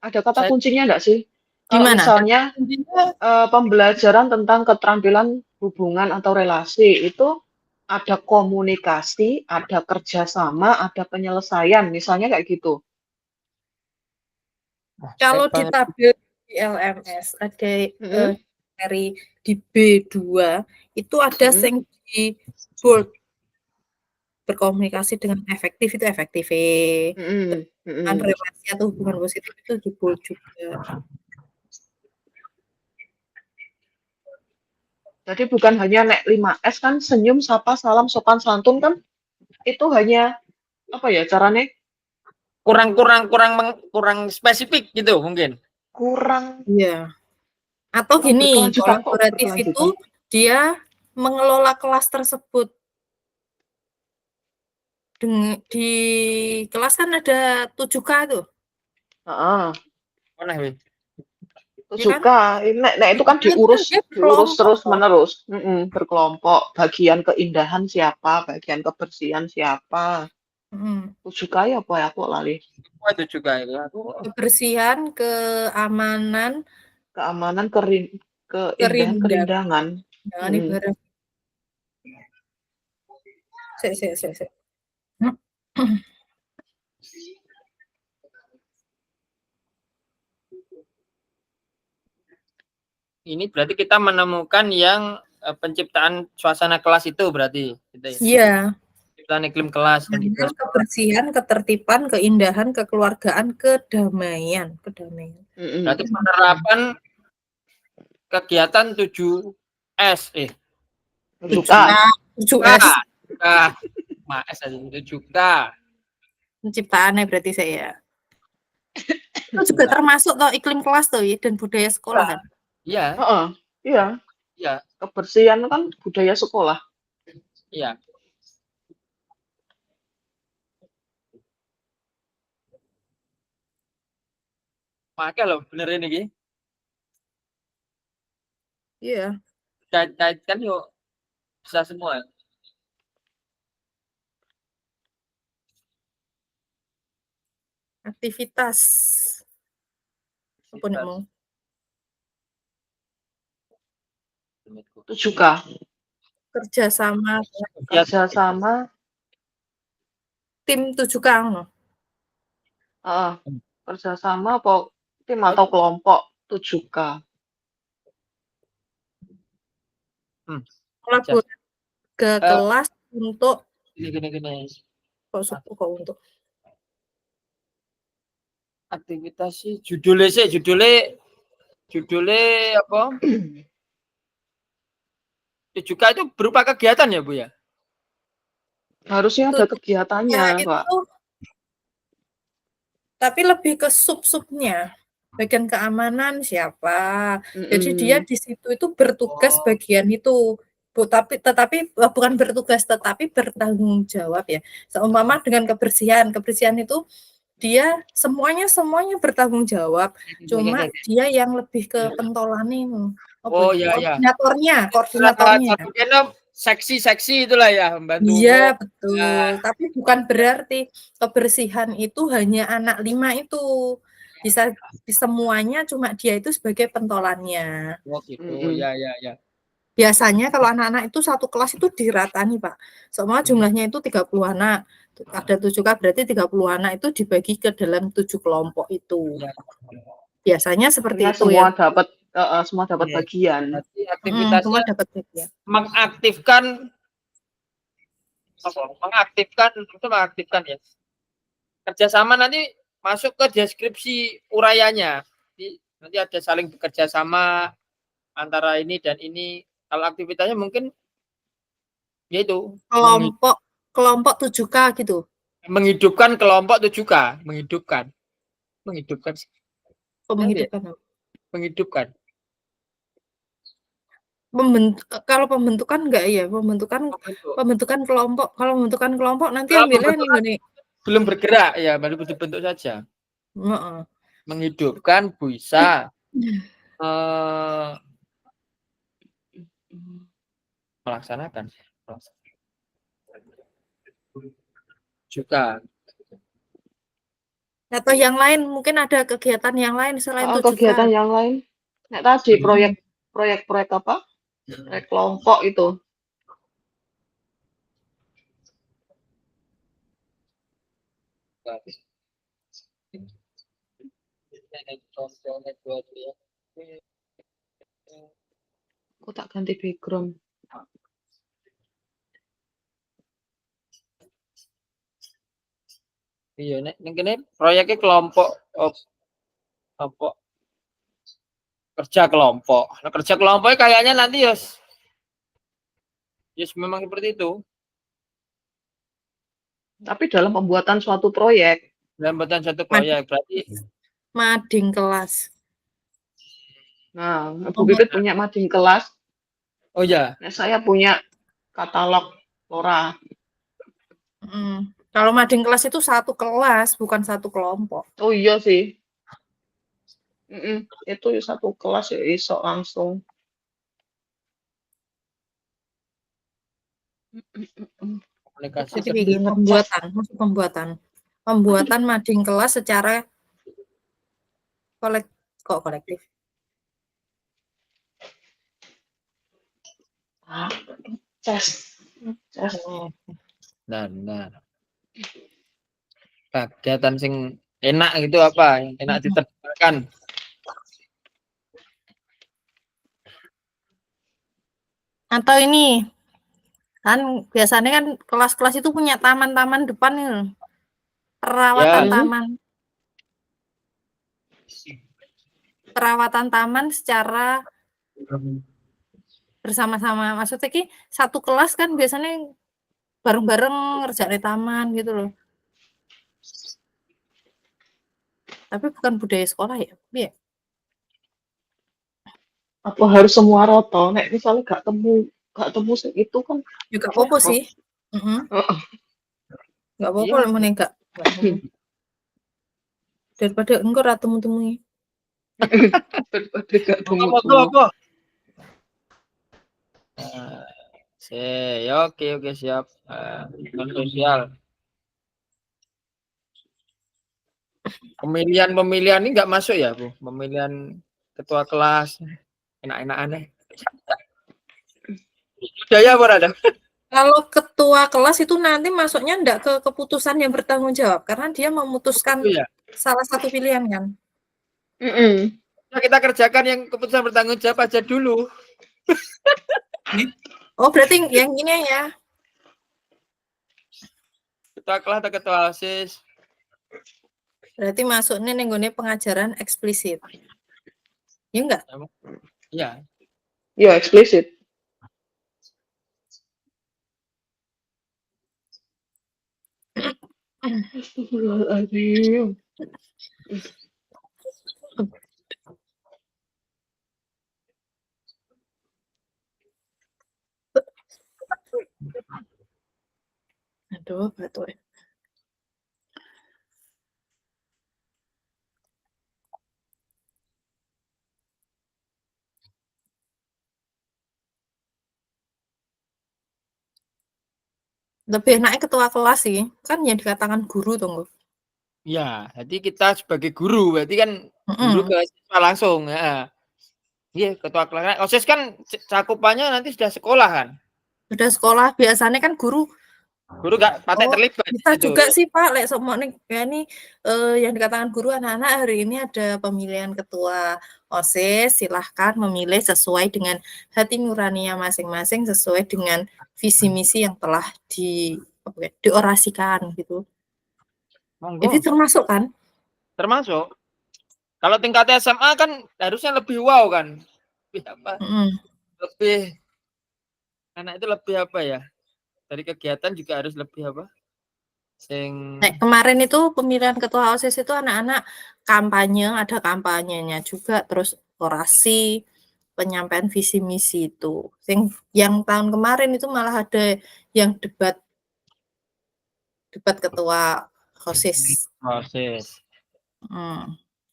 Ada kata kuncinya enggak sih? Kalau misalnya pembelajaran tentang keterampilan hubungan atau relasi itu ada komunikasi, ada kerjasama, ada penyelesaian, misalnya kayak gitu. Kalau di tabel di LMS ada dari di B2 itu ada yang di bold, berkomunikasi dengan efektif itu efektif, dengan relasi atau hubungan positif itu di bold juga. Jadi bukan hanya nek 5S kan senyum, sapa, salam, sopan santun kan itu hanya apa ya caranya? Kurang spesifik gitu mungkin. Kurang. Iya. Atau gini, kolaboratif itu dia mengelola kelas tersebut. Di kelas kan ada 7K tuh. Mana weh? 7K, nah itu kan diurus terus menerus, berkelompok. Bagian keindahan siapa, bagian kebersihan siapa. Tujuh ya apa ya aku lali. Apa itu juga itu? Aku Kebersihan, keamanan, Keamanan, keindahan, kerindangan. kerindangan. Jangan ibarat. Sik. ini berarti kita menemukan yang penciptaan suasana kelas itu berarti gitu ya. Iya. Penciptaan iklim kelas yang Dengan kebersihan, ketertiban, keindahan, kekeluargaan, kedamaian. Berarti penerapan kegiatan 7S 7K. Mas 7K. Penciptaannya berarti saya. Itu juga termasuk toh iklim kelas toh ya, dan budaya sekolah kan? Iya. Iya. Kebersihan kan budaya sekolah. Iya. Pakai loh benerin ini. Iya. Kaitkan yuk bisa semua. Aktivitas. Apa nih mau? 7K. Kerjasama tim 7K no? Kerjasama apa tim atau kelompok 7K. Ke kelas untuk gini. kok untuk aktivitas sih judulnya apa? 7K itu berupa kegiatan ya Bu ya? Harusnya ada kegiatannya, itu, Pak. Tapi lebih ke sub-subnya. Bagian keamanan siapa. Jadi dia di situ itu bertugas bagian itu. Tetapi bukan bertugas tetapi bertanggung jawab ya. Seumpama dengan kebersihan itu dia semuanya bertanggung jawab. Cuma dia yang lebih ke pentolannya. Koordinatornya. Seksi itulah ya membantu. Iya betul. Tapi bukan berarti kebersihan itu hanya anak 5 itu. Bisa semuanya, cuma dia itu sebagai pentolannya. Oh gitu. Ya. Biasanya kalau anak-anak itu satu kelas itu diratani, Pak. Semua jumlahnya itu 30 anak. Ada 7K berarti 30 anak itu dibagi ke dalam 7 kelompok itu. Biasanya seperti itu semua dapat semua dapat bagian. Aktivitasnya semua dapat bagian. Mengaktifkan ya. Kerjasama nanti masuk ke deskripsi urayanya. Nanti ada saling bekerja sama antara ini dan ini. Kalau aktivitasnya mungkin yaitu kelompok 7K gitu. Menghidupkan kelompok 7K, menghidupkan. Kalau pembentukan enggak ya, pembentukan kelompok. Kalau pembentukan kelompok nanti ambilnya nih. Belum bergerak ya, baru bentuk saja. Menghidupkan bisa melaksanakan juga. Atau yang lain, mungkin ada kegiatan yang lain selain 7K. Kegiatan yang lain. Tadi proyek apa? Proyek kelompok itu. Aku tak ganti background. Iya, ini proyeknya kelompok kerja kelompok. Nah, kerja kelompoknya kayaknya nanti yes memang seperti itu. Tapi dalam pembuatan suatu proyek. Berarti mading kelas. Nah, Bu Bibit punya mading kelas. Oh ya. Nah, saya punya katalog Lora. Kalau mading kelas itu satu kelas, bukan satu kelompok. Oh iya sih. Itu satu kelas ya iso langsung. Komunikasi Jadi Lebih ngecas. pembuatan mading kelas secara kolektif. Cas. Nah. Kegiatan sing enak gitu apa? Yang enak diterapkan. Atau ini kan biasanya kan kelas-kelas itu punya taman-taman depan nih loh. Perawatan Ya. taman. Perawatan taman secara bersama-sama. Maksudnya ki satu kelas kan biasanya bareng-bareng ngerjain taman gitu loh. Tapi bukan budaya sekolah ya. Iya. Apa harus semua roto? Nek misalnya gak temu sing itu kan Juga apa sih? Heeh. Gak apa-apa Iya. lah mana enggak. Daripada engkau temu-temui. Daripada gak temu. Apa? Oke siap. Sosial. Pemilihan ini nggak masuk ya, Bu? Pemilihan ketua kelas. Enak-enak aneh. Budaya apa ada? Kalau ketua kelas itu nanti masuknya enggak ke keputusan yang bertanggung jawab karena dia memutuskan salah satu pilihan kan. Nah, kita kerjakan yang keputusan bertanggung jawab aja dulu. Oh, berarti yang ini ya. Ketua kelas atau ketua OSIS. Berarti masuknya nenggone pengajaran eksplisit. Ya enggak? Iya. Ya, eksplisit. Astagfirullahaladzim. Aduh, batuk. Lebih enaknya ketua kelas sih, kan yang dikatakan guru tunggu. Ya, jadi kita sebagai guru, berarti kan guru ke siswa langsung. Ya. Iya, ketua kelas. OSIS kan cakupannya nanti sudah sekolah kan? Sudah sekolah, biasanya kan guru Gak patek terlibat. Kita gitu. juga sih Pak, lek semua nih ya ini yang dikatakan guru anak-anak hari ini ada pemilihan ketua OSIS, silahkan memilih sesuai dengan hati nuraninya masing-masing, sesuai dengan visi misi yang telah diorasikan gitu. Monggo. Itu termasuk kan? Termasuk. Kalau tingkat SMA kan harusnya lebih wow kan? Lebih apa? Lebih anak itu lebih apa ya? Dari kegiatan juga harus lebih apa? Kemarin itu pemilihan ketua OSIS itu anak-anak kampanye, ada kampanyenya juga, terus orasi, penyampaian visi misi itu. Yang tahun kemarin itu malah ada yang debat ketua OSIS.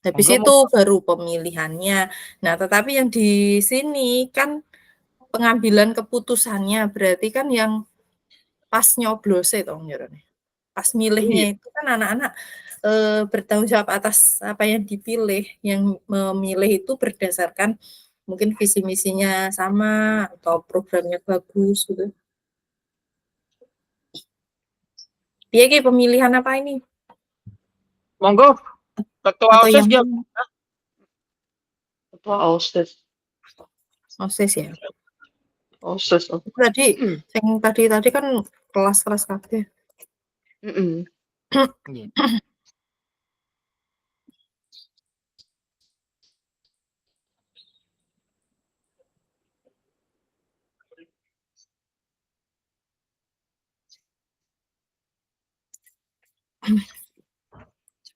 Habis itu baru pemilihannya. Nah, tetapi yang di sini kan pengambilan keputusannya berarti kan yang pas nyoblos itu pas milihnya itu kan anak-anak bertanggung jawab atas apa yang dipilih, yang memilih itu berdasarkan mungkin visi misinya sama atau programnya bagus gitu. Iya, pemilihan apa ini? Monggo, ketua OSIS ya. Ketua OSIS. OSIS ya. OSIS. Tadi kan kelas-kelas kabeh.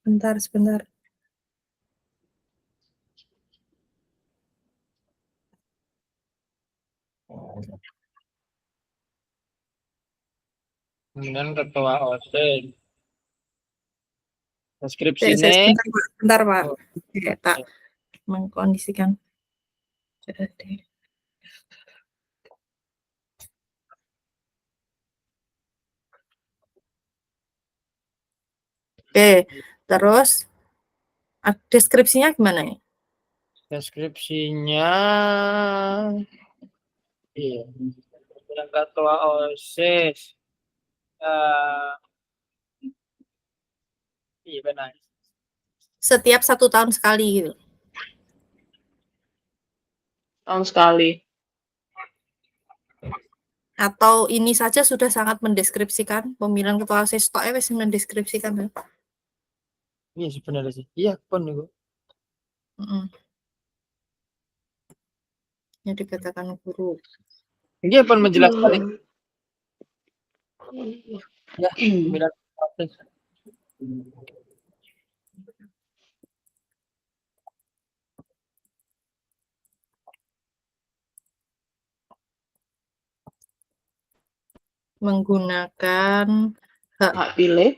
Sebentar. Kemudian ketua OSIS. Deskripsi ini. Sebentar Pak. Tak mengkondisikan. Jadi. Oke, terus deskripsinya gimana ya? Deskripsinya, iya, yang ketua OSIS, iya benar. Setiap 1 tahun sekali gitu. Tahun sekali. Atau ini saja sudah sangat mendeskripsikan pemilihan ketua OSIS tok wis mendeskripsikan kan? Iya sebenarnya sih. Iya pun itu. Yang dikatakan guru. Iya pun menjelaskan. Ya, pemilihan OSIS. Menggunakan Hak pilih.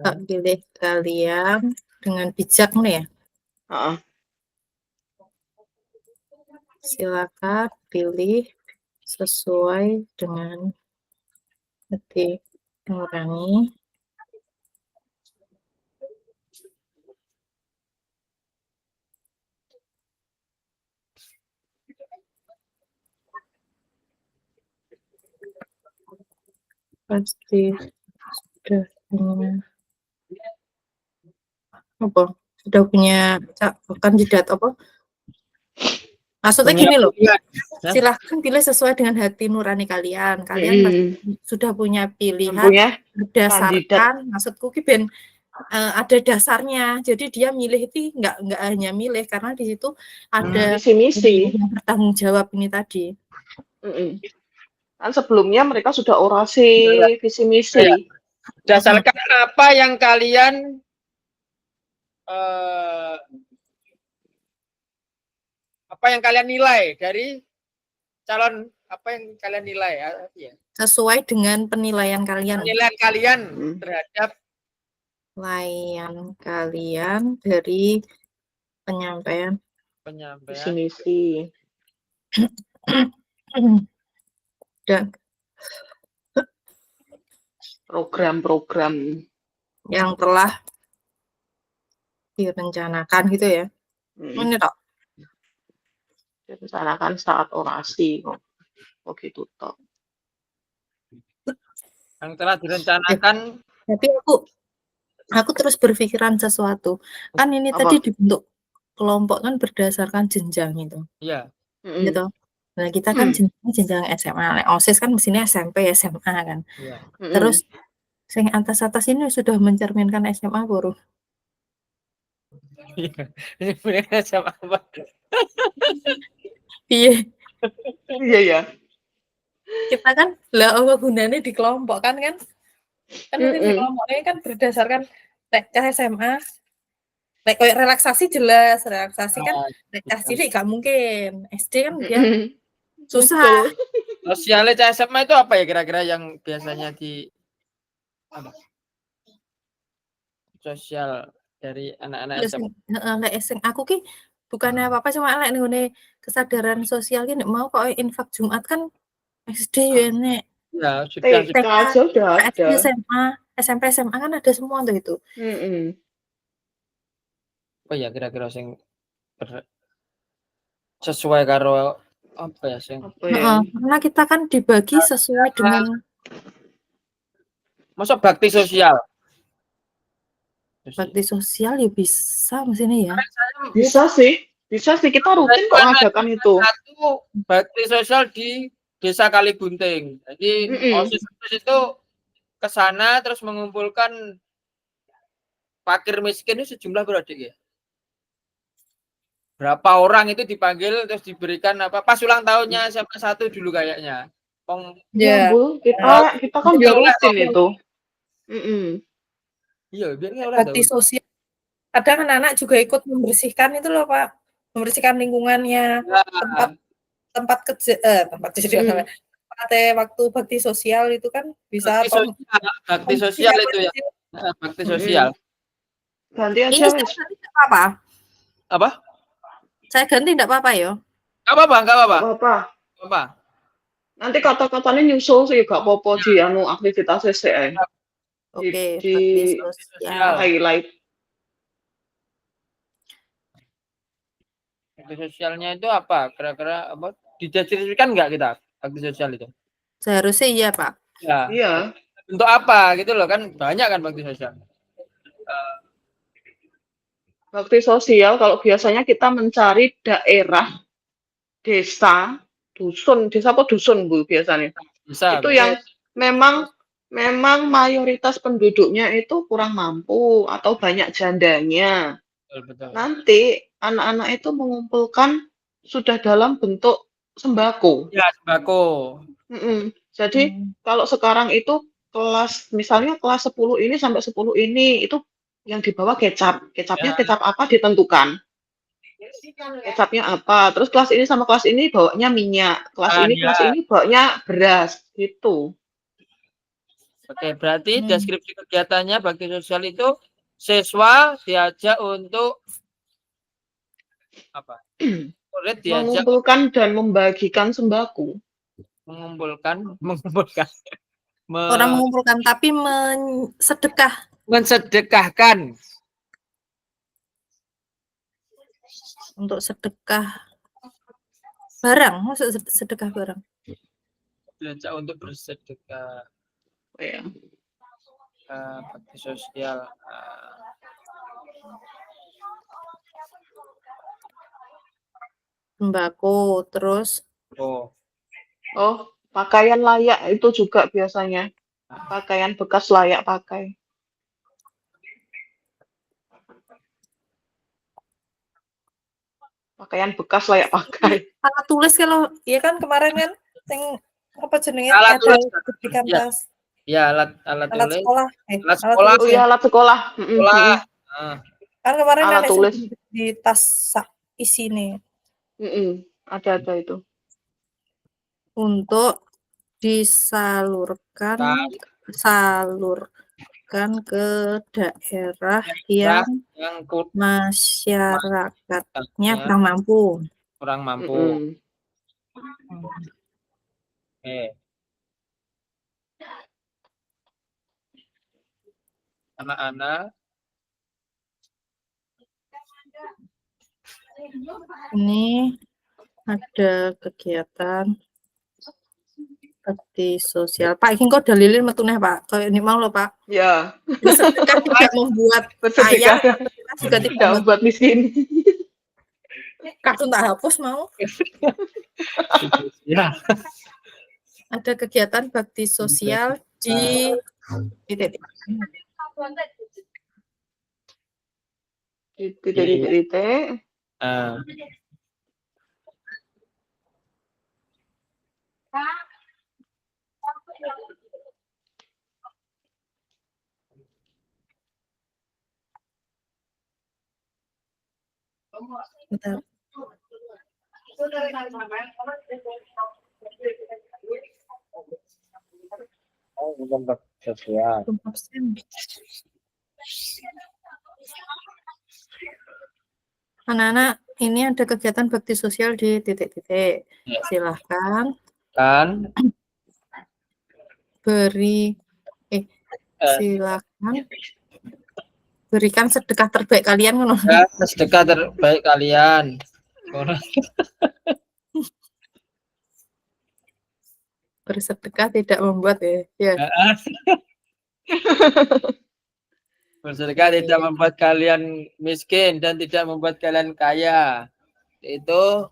hak pilih kalian dengan bijak nih ya. Heeh. Silakan pilih sesuai dengan hati nurani. Pasti sudah punya apa? Sudah punya kandidat apa? Maksudnya gini loh, silahkan pilih sesuai dengan hati nurani kalian. Kalian pasti sudah punya pilihan berdasarkan, maksudku ki ben ada dasarnya. Jadi dia milih itu nggak hanya milih karena di situ ada misi-misi yang bertanggung jawab ini tadi. Kan sebelumnya mereka sudah orasi visi misi. Berdasarkan apa yang kalian nilai dari calon, apa yang kalian nilai ya? Sesuai dengan penilaian kalian. Penilaian kalian terhadap penilaian kalian dari penyampaian visi misi dan program-program yang telah direncanakan gitu ya. Ini toh. Direncanakan saat orasi kok gitu toh. Yang telah direncanakan. Tapi aku terus berpikiran sesuatu. Kan ini tadi dibentuk kelompok kan berdasarkan jenjang itu. Iya. Gitu. Nah, kita kan jenjang SMA. OSIS kan mesinnya SMP, SMA kan. Iya. Terus yang atas-atas ini sudah mencerminkan SMA baru. Ini punya SMA apa? Iya. Iya ya. Kita kan lah apa gunanya di kelompok kan ini di kelompoknya kan berdasarkan SMA. Kayak relaksasi jelas, relaksasi kan cilik gak mungkin. SD kan dia susah. Sosialnya SMA itu apa ya kira-kira yang biasanya di apa? Sosial dari anak-anak SMA. Aku ki bukannya apa-apa cuma lek ngene kesadaran sosial ki mau kok infak Jumat kan SD ya nek. Ya, sudah ada. SMA, SMP, SMA kan ada semua tuh itu. Oh ya kira-kira sing sesuai karo apa ya sing? Karena kita kan dibagi sesuai dengan masuk bakti sosial. Bakti sosial ya bisa mesinnya ya. Bisa sih kita rutin kok ngadakan itu. Satu bakti sosial di Desa Kalibunting. Jadi OSIS itu ke sana terus mengumpulkan fakir miskin itu sejumlah berapa ya? Berapa orang itu dipanggil terus diberikan apa pas ulang tahunnya SMA 1 dulu kayaknya. Ya, Bu, kita kan biar rutin itu. Iya, biar bakti sosial. Kadang anak-anak juga ikut membersihkan itu loh, Pak. Membersihkan lingkungannya, tempat kerja, waktu bakti sosial itu kan bisa bakti sosial itu ya. Bakti sosial. Ganti aja apa? Apa? Saya ganti enggak apa-apa ya? Enggak apa-apa. Nanti kata-katanya nyusul sih gak apa-apa di anu aktivitas SCN. Oke, Di bakti sosial. sosial. highlight. Bakti sosialnya itu apa? Kira-kira apa? Dideskripsikan nggak kita bakti sosial itu? Seharusnya iya, Pak. Ya. Iya. Untuk apa gitu loh kan banyak kan bakti sosial. Bakti sosial kalau biasanya kita mencari daerah, desa, desa apa dusun Bu biasanya. Bisa. Itu yang memang mayoritas penduduknya itu kurang mampu atau banyak jandanya. Betul. Nanti anak-anak itu mengumpulkan sudah dalam bentuk sembako. Ya, sembako. Jadi kalau sekarang itu misalnya kelas 10 ini sampai 10 ini itu yang dibawa kecap. Kecapnya kecap apa ditentukan. Kecapnya apa. Terus kelas ini sama kelas ini bawanya minyak. Kelas ini bawanya beras. Gitu. Oke, berarti deskripsi kegiatannya bakti sosial itu siswa diajak untuk apa? Murid diajak mengumpulkan dan membagikan sembako. mengumpulkan Orang mengumpulkan tapi mensedekahkan untuk sedekah barang, maksud sedekah barang. diajak untuk bersedekah. Ya. Bakti sosial. Sembako, terus pakaian layak itu juga biasanya. Pakaian bekas layak pakai. Pakaian bekas layak pakai. alat tulis kalau ya kan kemarin kan yang apa jenenge Alat ada tulis. diberikan Ya. tas. Ya, alat Alat tulis. sekolah. Alat sekolah. Oh iya, alat sekolah. Kan kemarin Alat kan tulis di tas isi nih. Ada itu. Untuk disalurkan ke daerah yang masyarakatnya kurang mampu. Anak-anak ini ada kegiatan bakti sosial. Pak, ini kok dalilin metune Pak. Kayak ini mau loh Pak. Ya. Bersedekah tidak membuat kaya, juga tidak membuat miskin. Kartun tak hapus mau. Ya. Ada kegiatan bakti sosial di titik. Bentar. Anak-anak, ini ada kegiatan bakti sosial di titik-titik. Silahkan silakan berikan sedekah terbaik kalian. Sedekah terbaik kalian. Bersedekah tidak membuat ya. Bersedekah tidak membuat kalian miskin dan tidak membuat kalian kaya. Itu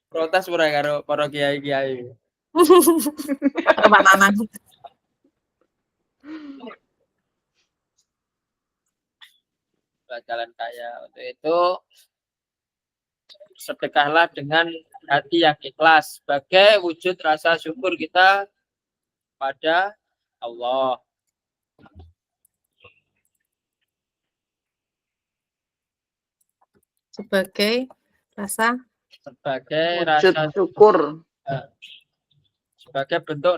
protes ora karo para kiai-kiai. Anak-anak. Buat kalian kaya. Untuk itu sedekahlah dengan hati yang ikhlas sebagai wujud rasa syukur kita pada Allah. Sebagai rasa syukur. Sebagai bentuk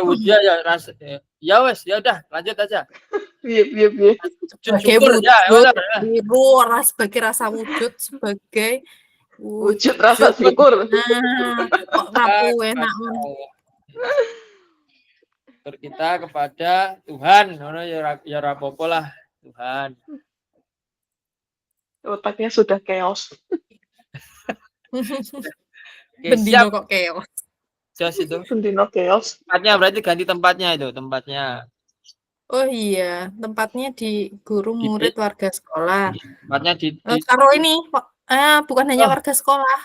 wujud ya rasa ya wes ya udah lanjut aja. Sebagai wujud sebagai rasa wujud sebagai Wujud rasa syukur. Nah, kok rapuh enak kepada syukur kita kepada Tuhan. Ngono ya rapopo lah Tuhan. Otaknya sudah chaos. Oke, bendino siap. kok keos. Jos itu. Sendino chaos. Tempatnya berarti ganti tempatnya itu, tempatnya. Oh iya, tempatnya di guru Di- murid warga sekolah. Tempatnya di Taruh ini, bukan hanya Oh. warga sekolah,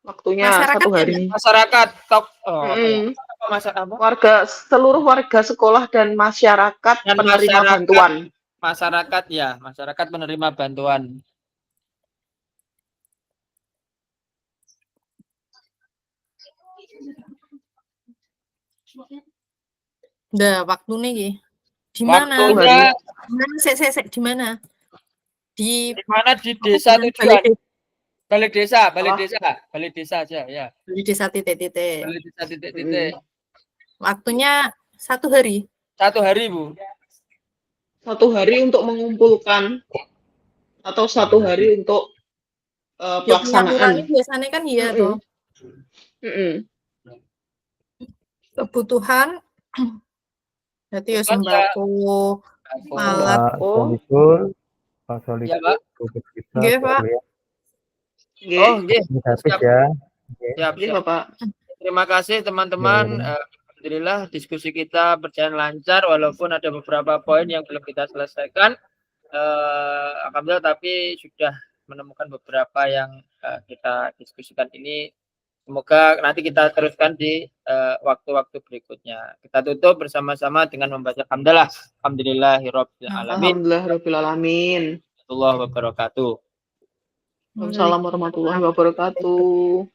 Waktunya masyarakat 1 ya, hari. masyarakat top apa ya? Mm-mm. Apa apa? Seluruh warga sekolah dan masyarakat Dan penerima masyarakat. bantuan. Masyarakat ya, masyarakat penerima bantuan. Udah waktu nih, di mana? Waktunya Di mana? Di mana di desa Balai tujuan? Desa. Balai desa, balai Oh. desa, balai desa aja ya. Balai Desa titik-titik. Balai desa titik-titik. Waktunya 1 hari. 1 hari, Bu. 1 hari untuk mengumpulkan atau 1 hari untuk Ya pengaturannya pelaksanaan. biasanya kan iya Mm-mm. toh. Mm-mm. Kebutuhan berarti ya sembako, alat. Pak Solikul, Pak Ya, Solikul, Pak. tugas kita Nggih, Pak. lihat Nggih. Oh, nggih. inisiatif Siap. ya. Siap, Nggih, siap. Bapak. Terima kasih teman-teman. Alhamdulillah diskusi kita berjalan lancar walaupun ada beberapa poin yang belum kita selesaikan. Alhamdulillah tapi sudah menemukan beberapa yang kita diskusikan ini. Semoga nanti kita teruskan di waktu-waktu berikutnya. Kita tutup bersama-sama dengan membaca hamdalah. Alhamdulillahirabbil alamin. Alhamdulillahirabbil alamin. Warahmatullahi wabarakatuh. Waalaikumsalam warahmatullahi wabarakatuh.